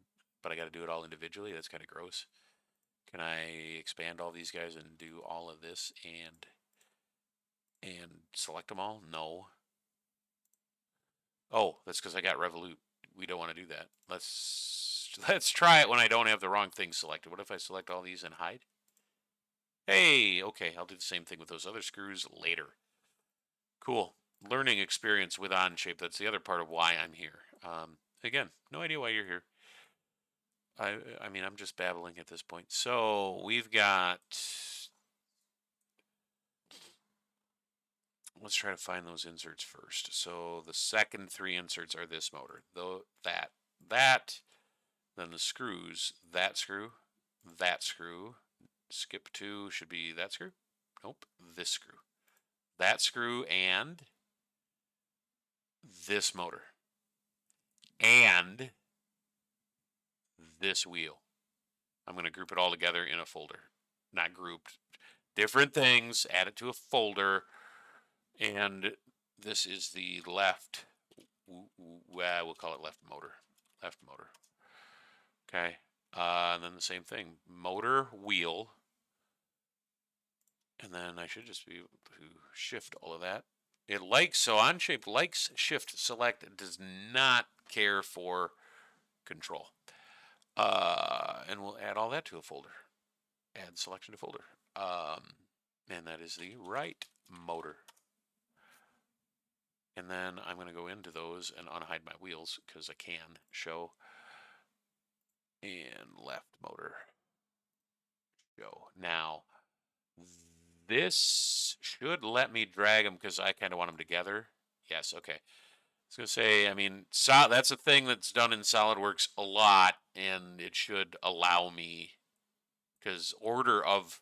but I got to do it all individually. That's kind of gross. Can I expand all these guys and do all of this and select them all? No. Oh, that's because I got Revolute. We don't want to do that. Let's try it when I don't have the wrong thing selected. What if I select all these and hide? Hey, okay, I'll do the same thing with those other screws later. Cool. Learning experience with Onshape. That's the other part of why I'm here. Again, no idea why you're here. I mean, I'm just babbling at this point. So we've got. Let's try to find those inserts first. So the second 3 inserts are this motor, though that, then the screws, that screw, skip 2 should be that screw. Nope, this screw, that screw, and this motor, and this wheel. I'm going to group it all together in a folder. Not grouped. Different things, add it to a folder. And this is the left, we'll call it left motor. Okay. And then the same thing, motor, wheel. And then I should just be able to shift all of that. So Onshape likes shift select. It does not care for control. And we'll add all that to a folder. Add selection to folder. And that is the right motor. And then I'm going to go into those and unhide my wheels because I can show. And left motor. Show. Now, this should let me drag them because I kind of want them together. Yes, okay. I was going to say, I mean, that's a thing that's done in SolidWorks a lot, and it should allow me, because order of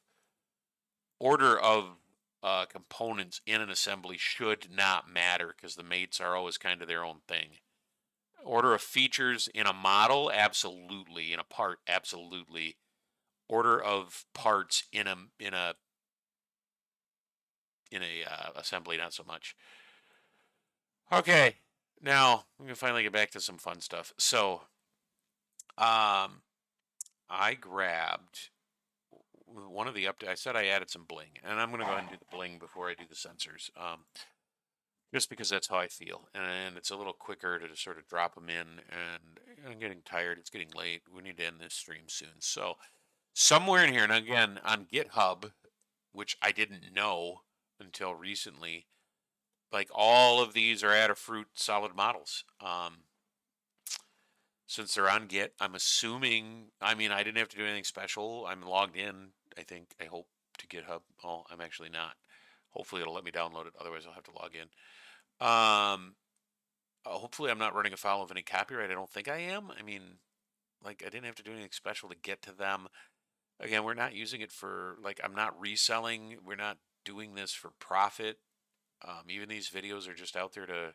components in an assembly should not matter because the mates are always kind of their own thing. Order of features in a model, absolutely. In a part, absolutely. Order of parts in a assembly, not so much. Okay, Now I'm gonna finally get back to some fun stuff. So, um, I grabbed one of the updates. I said I added some bling, and I'm gonna go ahead and do the bling before I do the sensors. Just because that's how I feel, and it's a little quicker to just sort of drop them in. And I'm getting tired. It's getting late. We need to end this stream soon. So somewhere in here, and again on GitHub, which I didn't know until recently, like all of these are Adafruit solid models. Since they're on Git, I'm assuming. I mean, I didn't have to do anything special. I'm logged in. I think. I hope to GitHub. Oh, I'm actually not. Hopefully, it'll let me download it. Otherwise, I'll have to log in. Hopefully I'm not running afoul of any copyright. I don't think I am. I mean, like I didn't have to do anything special to get to them. Again, we're not using it for like I'm not reselling. We're not doing this for profit. Even these videos are just out there to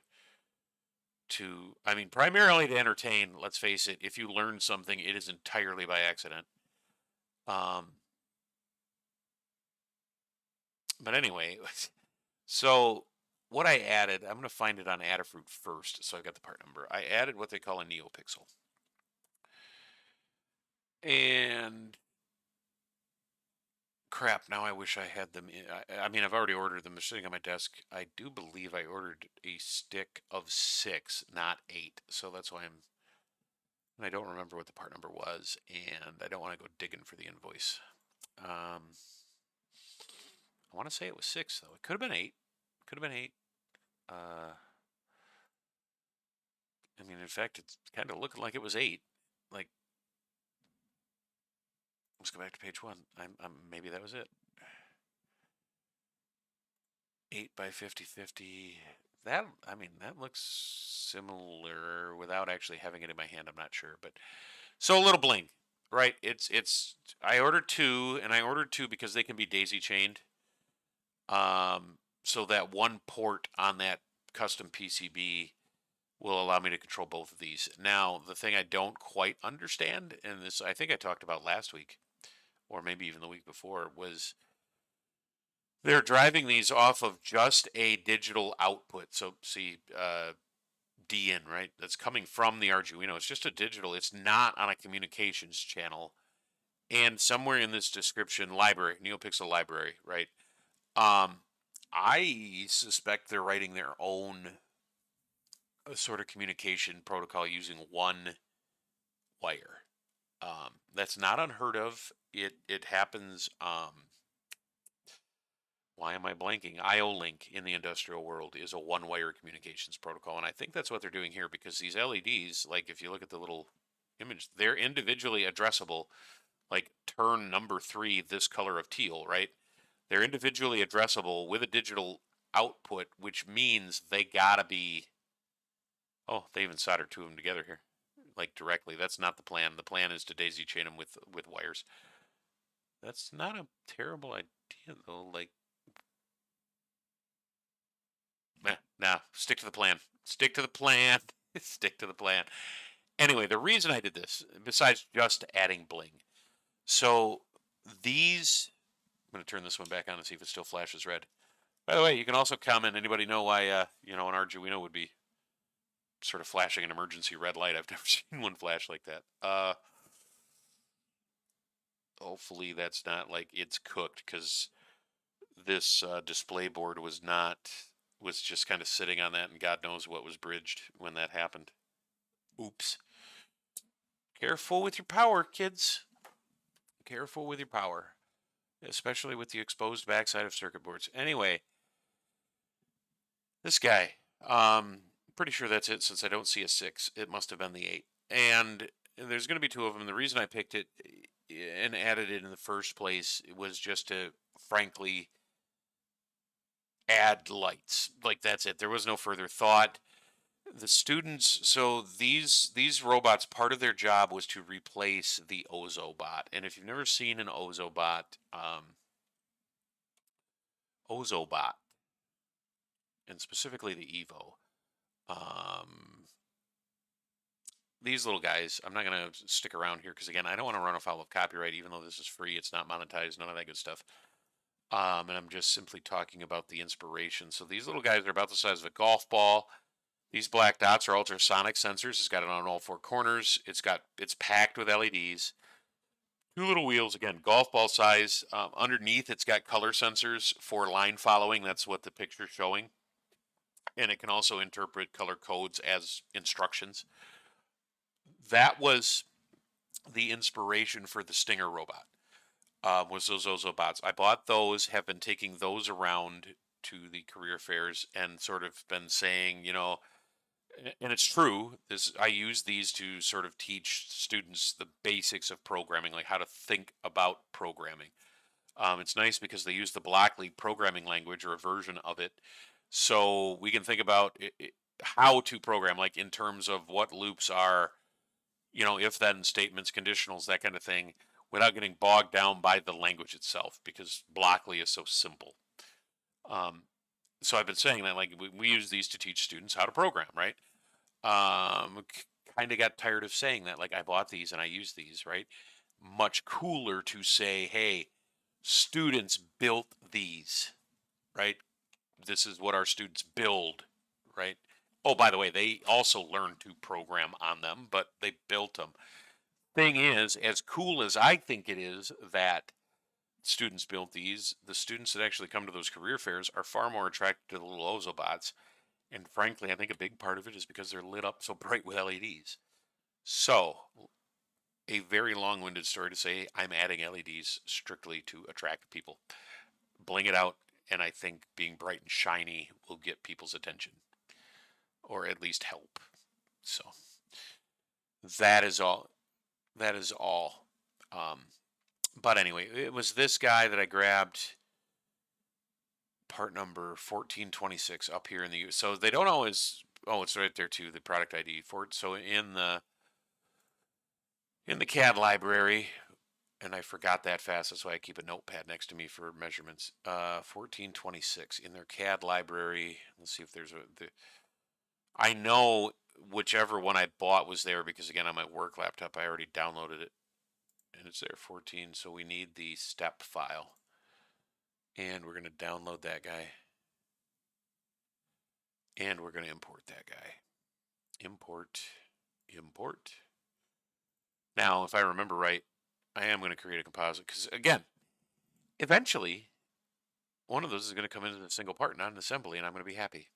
I mean primarily to entertain. Let's face it. If you learn something, it is entirely by accident. Um, but anyway, so what I added, I'm going to find it on Adafruit first. So I've got the part number. I added what they call a NeoPixel. And crap, now I wish I had them. I mean, I've already ordered them. They're sitting on my desk. I do believe I ordered a stick of 6, not 8. So that's why I don't remember what the part number was, and I don't want to go digging for the invoice. I want to say it was 6, though. It could have been 8. Could have been 8. I mean, in fact, it's kind of looking like it was 8. Like, let's go back to page 1. Maybe that was it. 8 by 50. That, I mean, that looks similar without actually having it in my hand. I'm not sure, but so a little bling, right? I ordered 2, and I ordered 2 because they can be daisy chained. So that one port on that custom PCB will allow me to control both of these. Now, the thing I don't quite understand, and this I think I talked about last week, or maybe even the week before, was they're driving these off of just a digital output. So see, DIN, right? That's coming from the Arduino. It's just a digital. It's not on a communications channel. And somewhere in this description, library, NeoPixel library, right? I suspect they're writing their own sort of communication protocol using one wire. That's not unheard of. It happens. Why am I blanking? IO-Link in the industrial world is a one-wire communications protocol, and I think that's what they're doing here because these LEDs, like if you look at the little image, they're individually addressable. Like turn number 3, this color of teal, right? They're individually addressable with a digital output, which means they gotta be. Oh, they even soldered 2 of them together here, like directly. That's not the plan. The plan is to daisy chain them with wires. That's not a terrible idea though. Like nah, stick to the plan. Stick to the plan. Stick to the plan. Anyway, the reason I did this, besides just adding bling, so these, I'm going to turn this one back on and see if it still flashes red. By the way, you can also comment. Anybody know why, an Arduino would be sort of flashing an emergency red light? I've never seen one flash like that. Hopefully that's not like it's cooked because this display board was just kind of sitting on that, and God knows what was bridged when that happened. Oops. Careful with your power, kids. Careful with your power, especially with the exposed backside of circuit boards. Anyway, this guy, pretty sure that's it since I don't see a 6. It must have been the 8. And there's going to be 2 of them. The reason I picked it and added it in the first place was just to, frankly, add lights. Like that's it. There was no further thought. The students, so these robots, part of their job was to replace the Ozobot. And if you've never seen an Ozobot, and specifically the Evo, these little guys, I'm not going to stick around here because again, I don't want to run afoul of copyright, even though this is free. It's not monetized, none of that good stuff. And I'm just simply talking about the inspiration. So these little guys are about the size of a golf ball. These black dots are ultrasonic sensors. It's got it on all four corners. It's packed with LEDs. Two little wheels, again, golf ball size. Underneath, it's got color sensors for line following. That's what the picture's showing. And it can also interpret color codes as instructions. That was the inspiration for the Stinger robot. Was those Ozobots. I bought those, have been taking those around to the career fairs and sort of been saying, and it's true, I use these to sort of teach students the basics of programming, like how to think about programming. It's nice because they use the Blockly programming language or a version of it, so we can think about how to program, like in terms of what loops are, if then statements, conditionals, that kind of thing, without getting bogged down by the language itself, because Blockly is so simple. So I've been saying that, like, we use these to teach students how to program, right? Kind of got tired of saying that, like, I bought these and I use these, right? Much cooler to say, hey, students built these, right? This is what our students build, right? Oh, by the way, they also learned to program on them, but they built them. Thing is, as cool as I think it is that students built these, the students that actually come to those career fairs are far more attracted to the little Ozobots. And frankly, I think a big part of it is because they're lit up so bright with LEDs. So, a very long-winded story to say I'm adding LEDs strictly to attract people. Bling it out, and I think being bright and shiny will get people's attention, or at least help. So, that is all. That is all. But anyway, it was this guy that I grabbed, part number 1426, up here in the U. So they don't always. Oh, it's right there too. The product ID for it. So in the CAD library, and I forgot that fast. That's why I keep a notepad next to me for measurements. 1426 in their CAD library. Let's see if there's I know whichever one I bought was there because, again, on my work laptop I already downloaded it, and it's there, 14. So we need the step file, and we're going to download that guy, and we're going to import that guy. Import. Now, if I remember right, I am going to create a composite because, again, eventually one of those is going to come into a single part, not an assembly, and I'm going to be happy.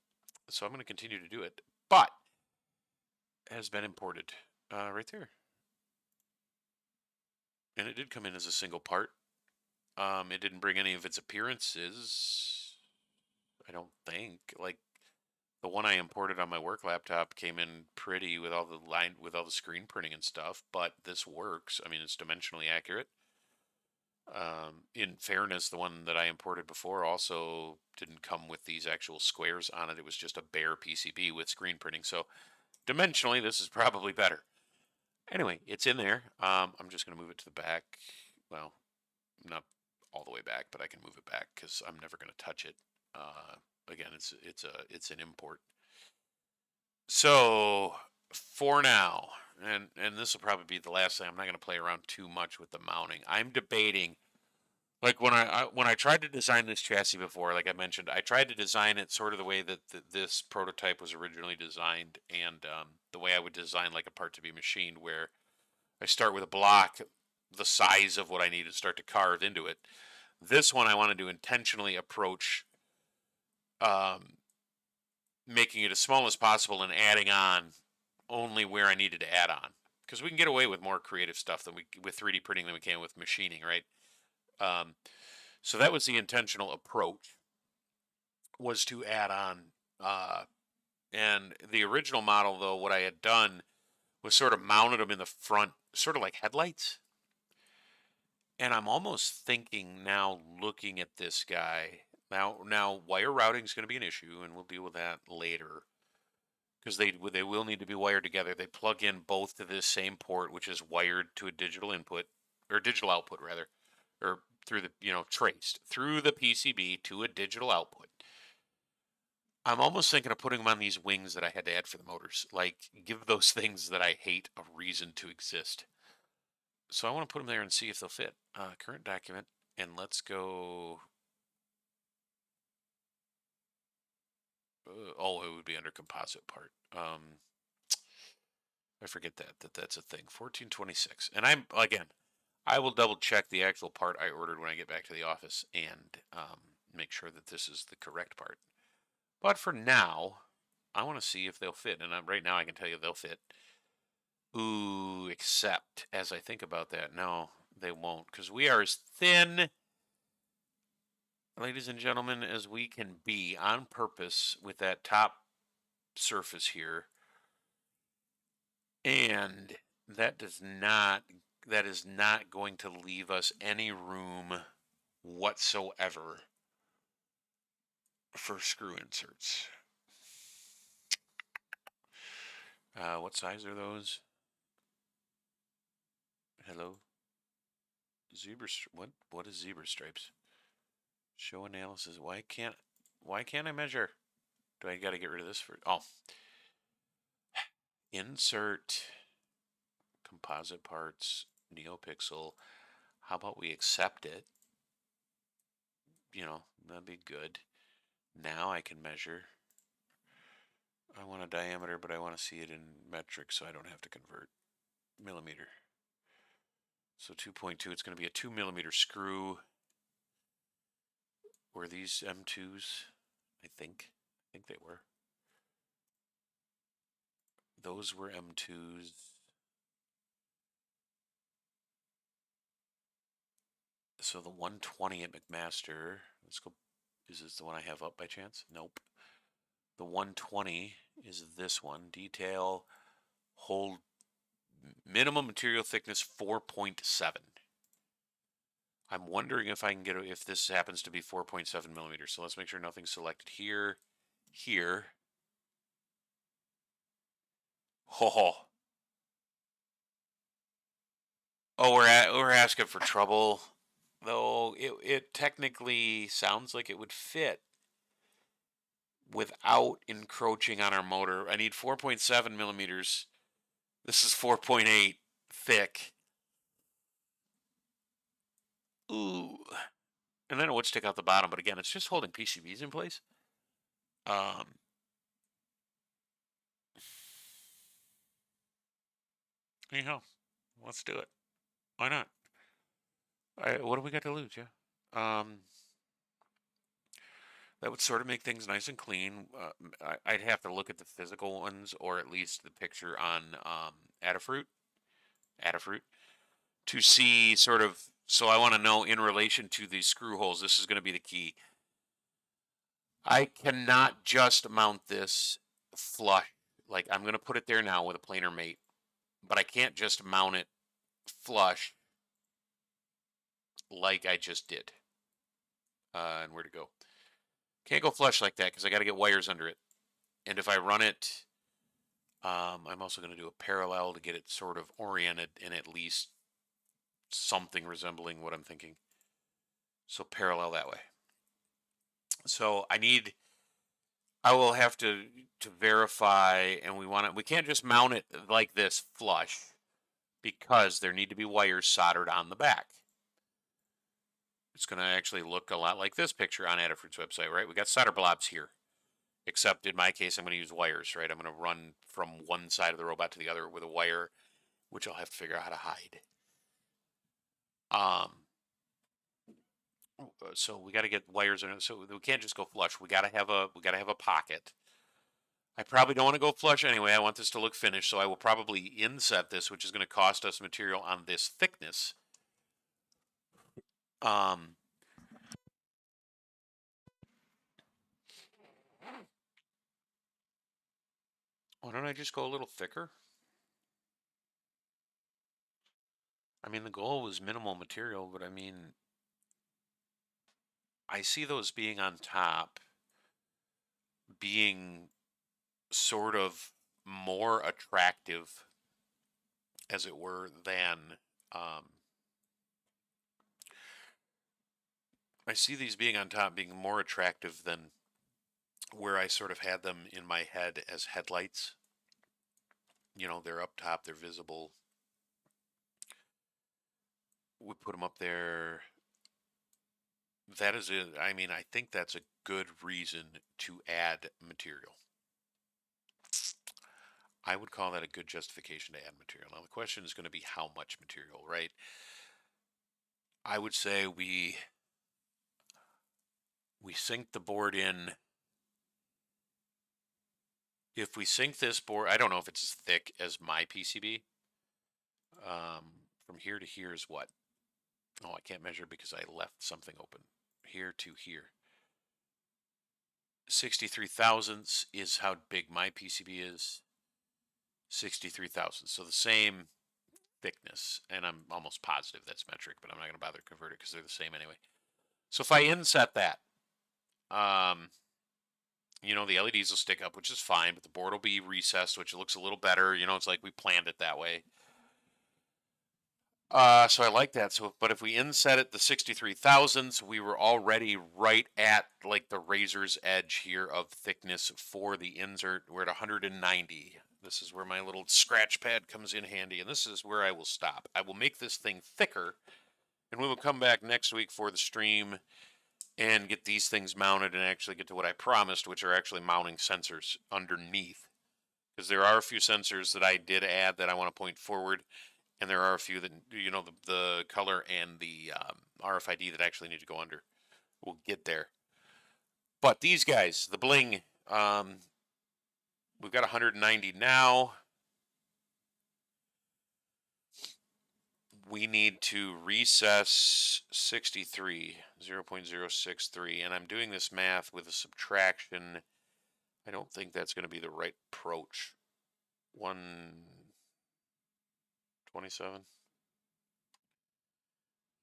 So I'm going to continue to do it, but it has been imported right there. And it did come in as a single part. It didn't bring any of its appearances, I don't think. Like, the one I imported on my work laptop came in pretty with all the screen printing and stuff, but this works. I mean, it's dimensionally accurate. In fairness, the one that I imported before also didn't come with these actual squares on it. It was just a bare PCB with screen printing. So dimensionally, this is probably better. Anyway, it's in there. I'm just going to move it to the back. Well, not all the way back, but I can move it back because I'm never going to touch it. Again, it's an import. So for now, and this will probably be the last thing. I'm not going to play around too much with the mounting. I'm debating, like, when I tried to design this chassis before, like I mentioned, I tried to design it sort of the way that this prototype was originally designed, and the way I would design like a part to be machined, where I start with a block the size of what I need to start to carve into it. This one I wanted to intentionally approach making it as small as possible and adding on only where I needed to add on, because we can get away with more creative stuff than with 3D printing than we can with machining, right? So that was the intentional approach, was to add on. And the original model, though, what I had done was sort of mounted them in the front, sort of like headlights. And I'm almost thinking now, looking at this guy, now wire routing is going to be an issue, and we'll deal with that later, because they will need to be wired together. They plug in both to this same port, which is wired to a digital input, or digital output rather, or through the, traced through the PCB to a digital output. I'm almost thinking of putting them on these wings that I had to add for the motors. Like, give those things that I hate a reason to exist. So I want to put them there and see if they'll fit. Current document, and let's go. oh, it would be under composite part. I forget that's a thing. 1426. And I will double check the actual part I ordered when I get back to the office and make sure that this is the correct part. But for now, I want to see if they'll fit. And right now I can tell you they'll fit. Ooh, except as I think about that, no, they won't, because we are as thin, ladies and gentlemen, as we can be on purpose with that top surface here. And that is not going to leave us any room whatsoever for screw inserts. What size are those? Hello? What is zebra stripes? Show analysis. Why can't I measure? Do I got to get rid of this for? Oh. Insert composite parts, NeoPixel. How about we accept it? You know, that'd be good. Now I can measure. I want a diameter, but I want to see it in metric so I don't have to convert. Millimeter. So 2.2, it's going to be a 2 millimeter screw. Were these M2s? I think they were. Those were M2s. So the 120 at McMaster, let's go. Is this the one I have up by chance? Nope. The 120 is this one. Detail, hold, minimum material thickness 4.7. I'm wondering if I can get, if this happens to be 4.7 millimeters. So let's make sure nothing's selected here. Here. Oh. Oh, we're asking for trouble. Though it technically sounds like it would fit without encroaching on our motor. I need 4.7 millimeters. This is 4.8 thick. Ooh. And then it would stick out the bottom, but again, it's just holding PCBs in place. Anyhow, let's do it. Why not? What do we got to lose? Yeah. That would sort of make things nice and clean. I'd have to look at the physical ones, or at least the picture on Adafruit, to see sort of. So I want to know in relation to these screw holes. This is going to be the key. I cannot just mount this flush. Like I'm going to put it there now with a planer mate, but I can't just mount it flush like I just did. And where to go? Can't go flush like that because I got to get wires under it. And if I run it, I'm also going to do a parallel to get it sort of oriented in at least something resembling what I'm thinking. So parallel that way. So I will have to verify, and we can't just mount it like this flush because there need to be wires soldered on the back. It's going to actually look a lot like this picture on Adafruit's website, right? We got solder blobs here, except in my case, I'm going to use wires, right? I'm going to run from one side of the robot to the other with a wire, which I'll have to figure out how to hide. So we got to get wires in it. So we can't just go flush. We got to have a pocket. I probably don't want to go flush anyway. I want this to look finished, so I will probably inset this, which is going to cost us material on this thickness. Why don't I just go a little thicker? I mean, the goal was minimal material, but I mean, I see those being on top being sort of more attractive, as it were, than I see these being on top being more attractive than where I sort of had them in my head as headlights. You know, they're up top, they're visible. We put them up there. that is it. I mean, I think that's a good reason to add material. I would call that a good justification to add material. Now the question is going to be how much material, right? I would say we sink the board in. If we sink this board, I don't know if it's as thick as my PCB. From here to here is what? Oh, I can't measure because I left something open. Here to here. 63 thousandths is how big my PCB is. 63 thousandths. So the same thickness. And I'm almost positive that's metric, but I'm not going to bother to convert it because they're the same anyway. So if I inset that, you know, the LEDs will stick up, which is fine, but the board will be recessed, which looks a little better. You know, it's like we planned it that way. So I like that. So, but if we inset it the 63 thousandths, we were already right at like the razor's edge here of thickness for the insert. We're at 190. This is where my little scratch pad comes in handy, and this is where I will stop. I will make this thing thicker, and we will come back next week for the stream and get these things mounted and actually get to what I promised, which are actually mounting sensors underneath. Because there are a few sensors that I did add that I want to point forward, and there are a few that, you know, the color and the RFID that actually need to go under. We'll get there. But these guys, the bling, we've got 190 now. We need to recess 63, 0.063, and I'm doing this math with a subtraction. I don't think that's going to be the right approach. 127.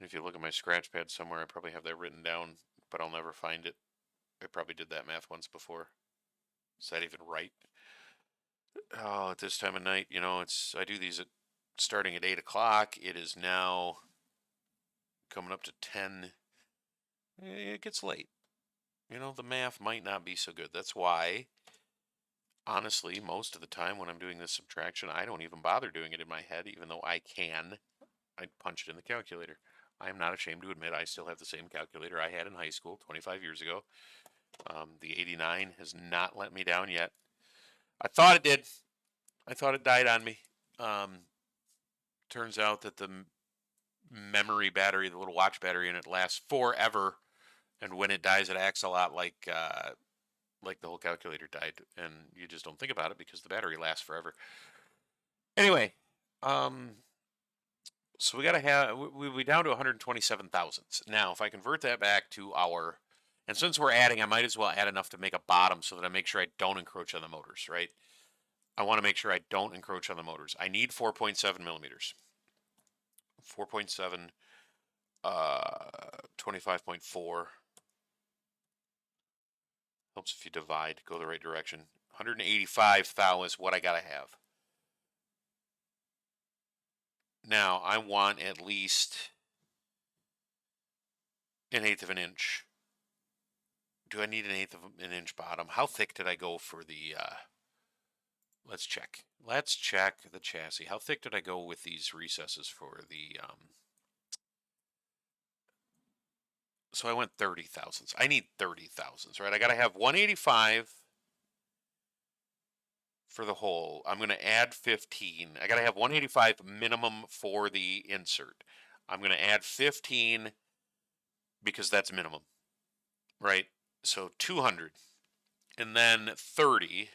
If you look at my scratch pad somewhere, I probably have that written down, but I'll never find it. I probably did that math once before. Is that even right? Oh, at this time of night, you know, I do these starting at 8 o'clock. It is now coming up to 10. It gets late. You know, the math might not be so good. That's why, honestly, most of the time when I'm doing this subtraction, I don't even bother doing it in my head, even though I can. I punch it in the calculator. I am not ashamed to admit I still have the same calculator I had in high school 25 years ago. The 89 has not let me down yet. I thought it did. I thought it died on me. Turns out that the memory battery, the little watch battery in it, lasts forever, and when it dies, it acts a lot like the whole calculator died, and you just don't think about it because the battery lasts forever. Anyway, so we got to have we down to 127 thousandths. Now, if I convert that back to our, and since we're adding, I might as well add enough to make a bottom so that I make sure I don't encroach on the motors, right? I want to make sure I don't encroach on the motors. I need 4.7 millimeters. 4.7, 25.4. Helps if you divide, go the right direction. 185 thou is what I gotta have. Now, I want at least 1/8 of an inch. Do I need 1/8 of an inch bottom? How thick did I go for the, let's check. Let's check the chassis. How thick did I go with these recesses for the, so I went 30 thousandths. I need 30 thousandths, right? I got to have 185 for the hole. I'm going to add 15. I got to have 185 minimum for the insert. I'm going to add 15 because that's minimum, right? So 200 and then 30.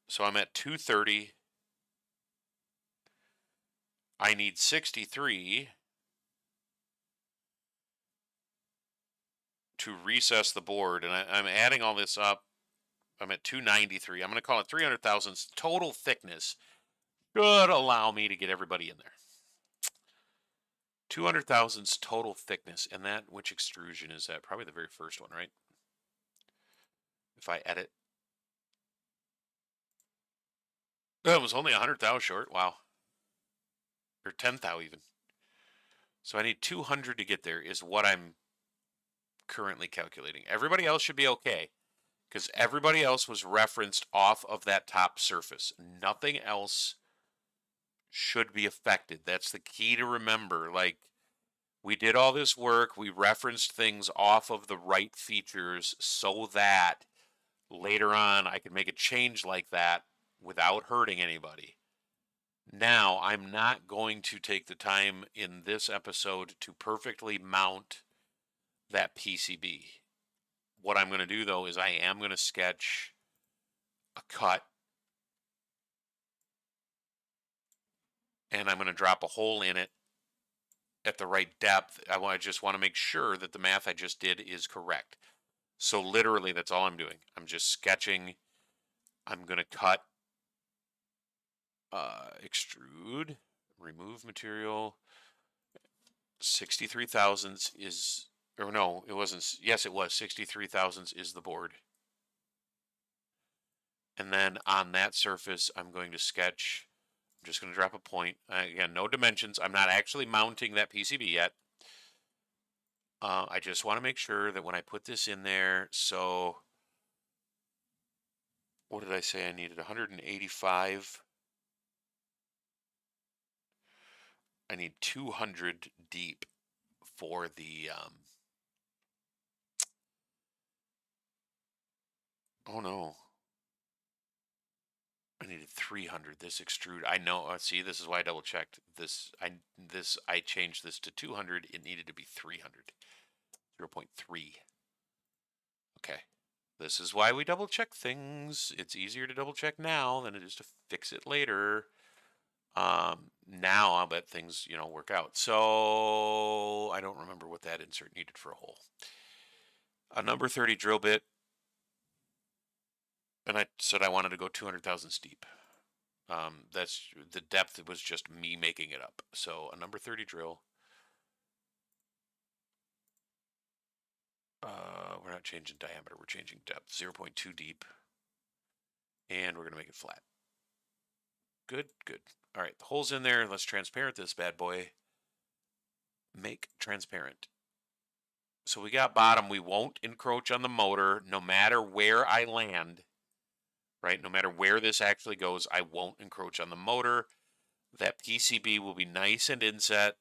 So I'm at 230. I need 63 to recess the board, and I'm adding all this up. I'm at 293. I'm going to call it 300 thousandths. Total thickness should allow me to get everybody in there. 200 thousandths total thickness, and that, which extrusion is that? Probably the very first one, right? If I edit. Oh, it was only 100 thou short. Wow. Or 10 thou even. So I need 200 to get there is what I'm currently calculating. Everybody else should be okay because everybody else was referenced off of that top surface. Nothing else should be affected. That's the key to remember. Like, We did all this work. We referenced things off of the right features so that later on I could make a change like that without hurting anybody. Now, I'm not going to take the time in this episode to perfectly mount that PCB. What I'm going to do, though, is I am going to sketch a cut, and I'm going to drop a hole in it at the right depth. I just want to make sure that the math I just did is correct. So literally, that's all I'm doing. I'm just sketching. I'm going to cut, extrude, remove material. 63 thousandths is, or no, it wasn't. Yes, it was 63 thousandths is the board. And then on that surface, I'm going to sketch. I'm just going to drop a point. Again, no dimensions. I'm not actually mounting that PCB yet. I just want to make sure that when I put this in there, so what did I say? I needed 185. I need 200 deep for the, oh no. I needed 300. This extrude, I know, see, this is why I double checked. I changed this to 200. It needed to be 300. 0.3. Okay. This is why we double check things. It's easier to double check now than it is to fix it later. Now I'll bet things, work out. So I don't remember what that insert needed for a hole. A number 30 drill bit. And I said I wanted to go 200 thousandths deep. That's the depth. It was just me making it up. So a number 30 drill. We're not changing diameter. We're changing depth. 0.2 deep. And we're going to make it flat. Good, good. All right, the hole's in there. Let's transparent this bad boy. Make transparent. So we got bottom. We won't encroach on the motor no matter where I land. Right? No matter where this actually goes, I won't encroach on the motor. That PCB will be nice and inset.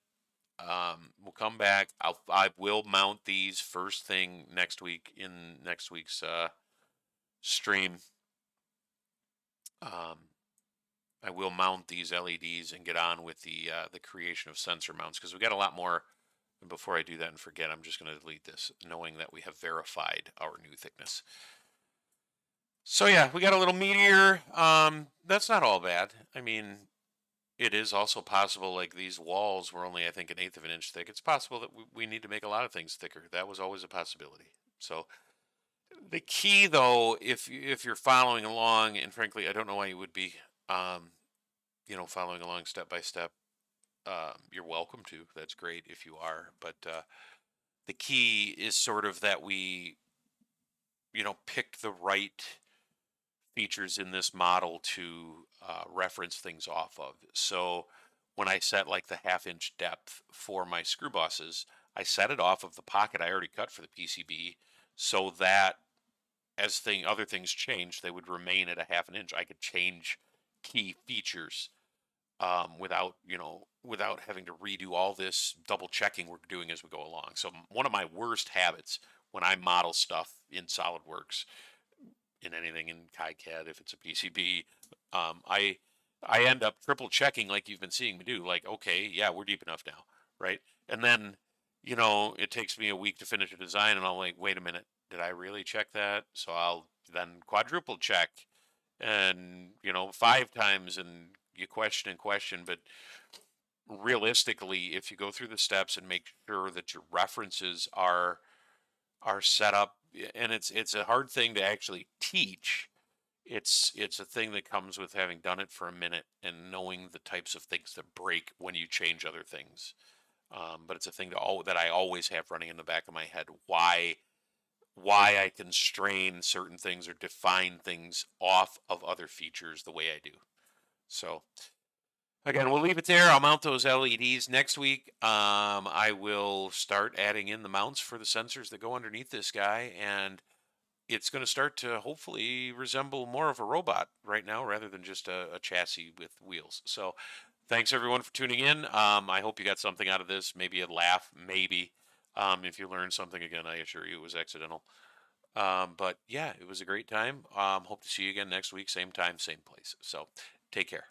We'll come back. I will mount these first thing next week in next week's stream. I will mount these LEDs and get on with the creation of sensor mounts because we got a lot more. And before I do that and forget, I'm just going to delete this, knowing that we have verified our new thickness. So yeah, we got a little meteor. That's not all bad. I mean, it is also possible, like these walls were only, I think, 1/8 of an inch thick. It's possible that we need to make a lot of things thicker. That was always a possibility. So the key, though, if you're following along, and frankly, I don't know why you would be, following along step by step. You're welcome to. That's great if you are. But the key is sort of that we, pick the right features in this model to reference things off of. So when I set like the 1/2 inch depth for my screw bosses, I set it off of the pocket I already cut for the PCB so that as other things change, they would remain at a 1/2 an inch. I could change key features without having to redo all this double checking we're doing as we go along. So one of my worst habits when I model stuff in SolidWorks, in anything in KiCad, if it's a PCB, I end up triple checking like you've been seeing me do. Like, okay, yeah, we're deep enough now, right? And then, it takes me a week to finish a design, and I'm like, wait a minute, did I really check that? So I'll then quadruple check, and 5 times, and you question and question. But realistically, if you go through the steps and make sure that your references are set up, and it's a hard thing to actually teach. It's a thing that comes with having done it for a minute and knowing the types of things that break when you change other things. But it's a thing that I always have running in the back of my head. Why I constrain certain things or define things off of other features the way I do. So again, we'll leave it there. I'll mount those LEDs next week. I will start adding in the mounts for the sensors that go underneath this guy. And it's going to start to hopefully resemble more of a robot right now rather than just a chassis with wheels. So thanks everyone for tuning in. I hope you got something out of this, maybe a laugh, maybe. If you learned something again, I assure you it was accidental. But yeah, it was a great time. Hope to see you again next week, same time, same place. So take care.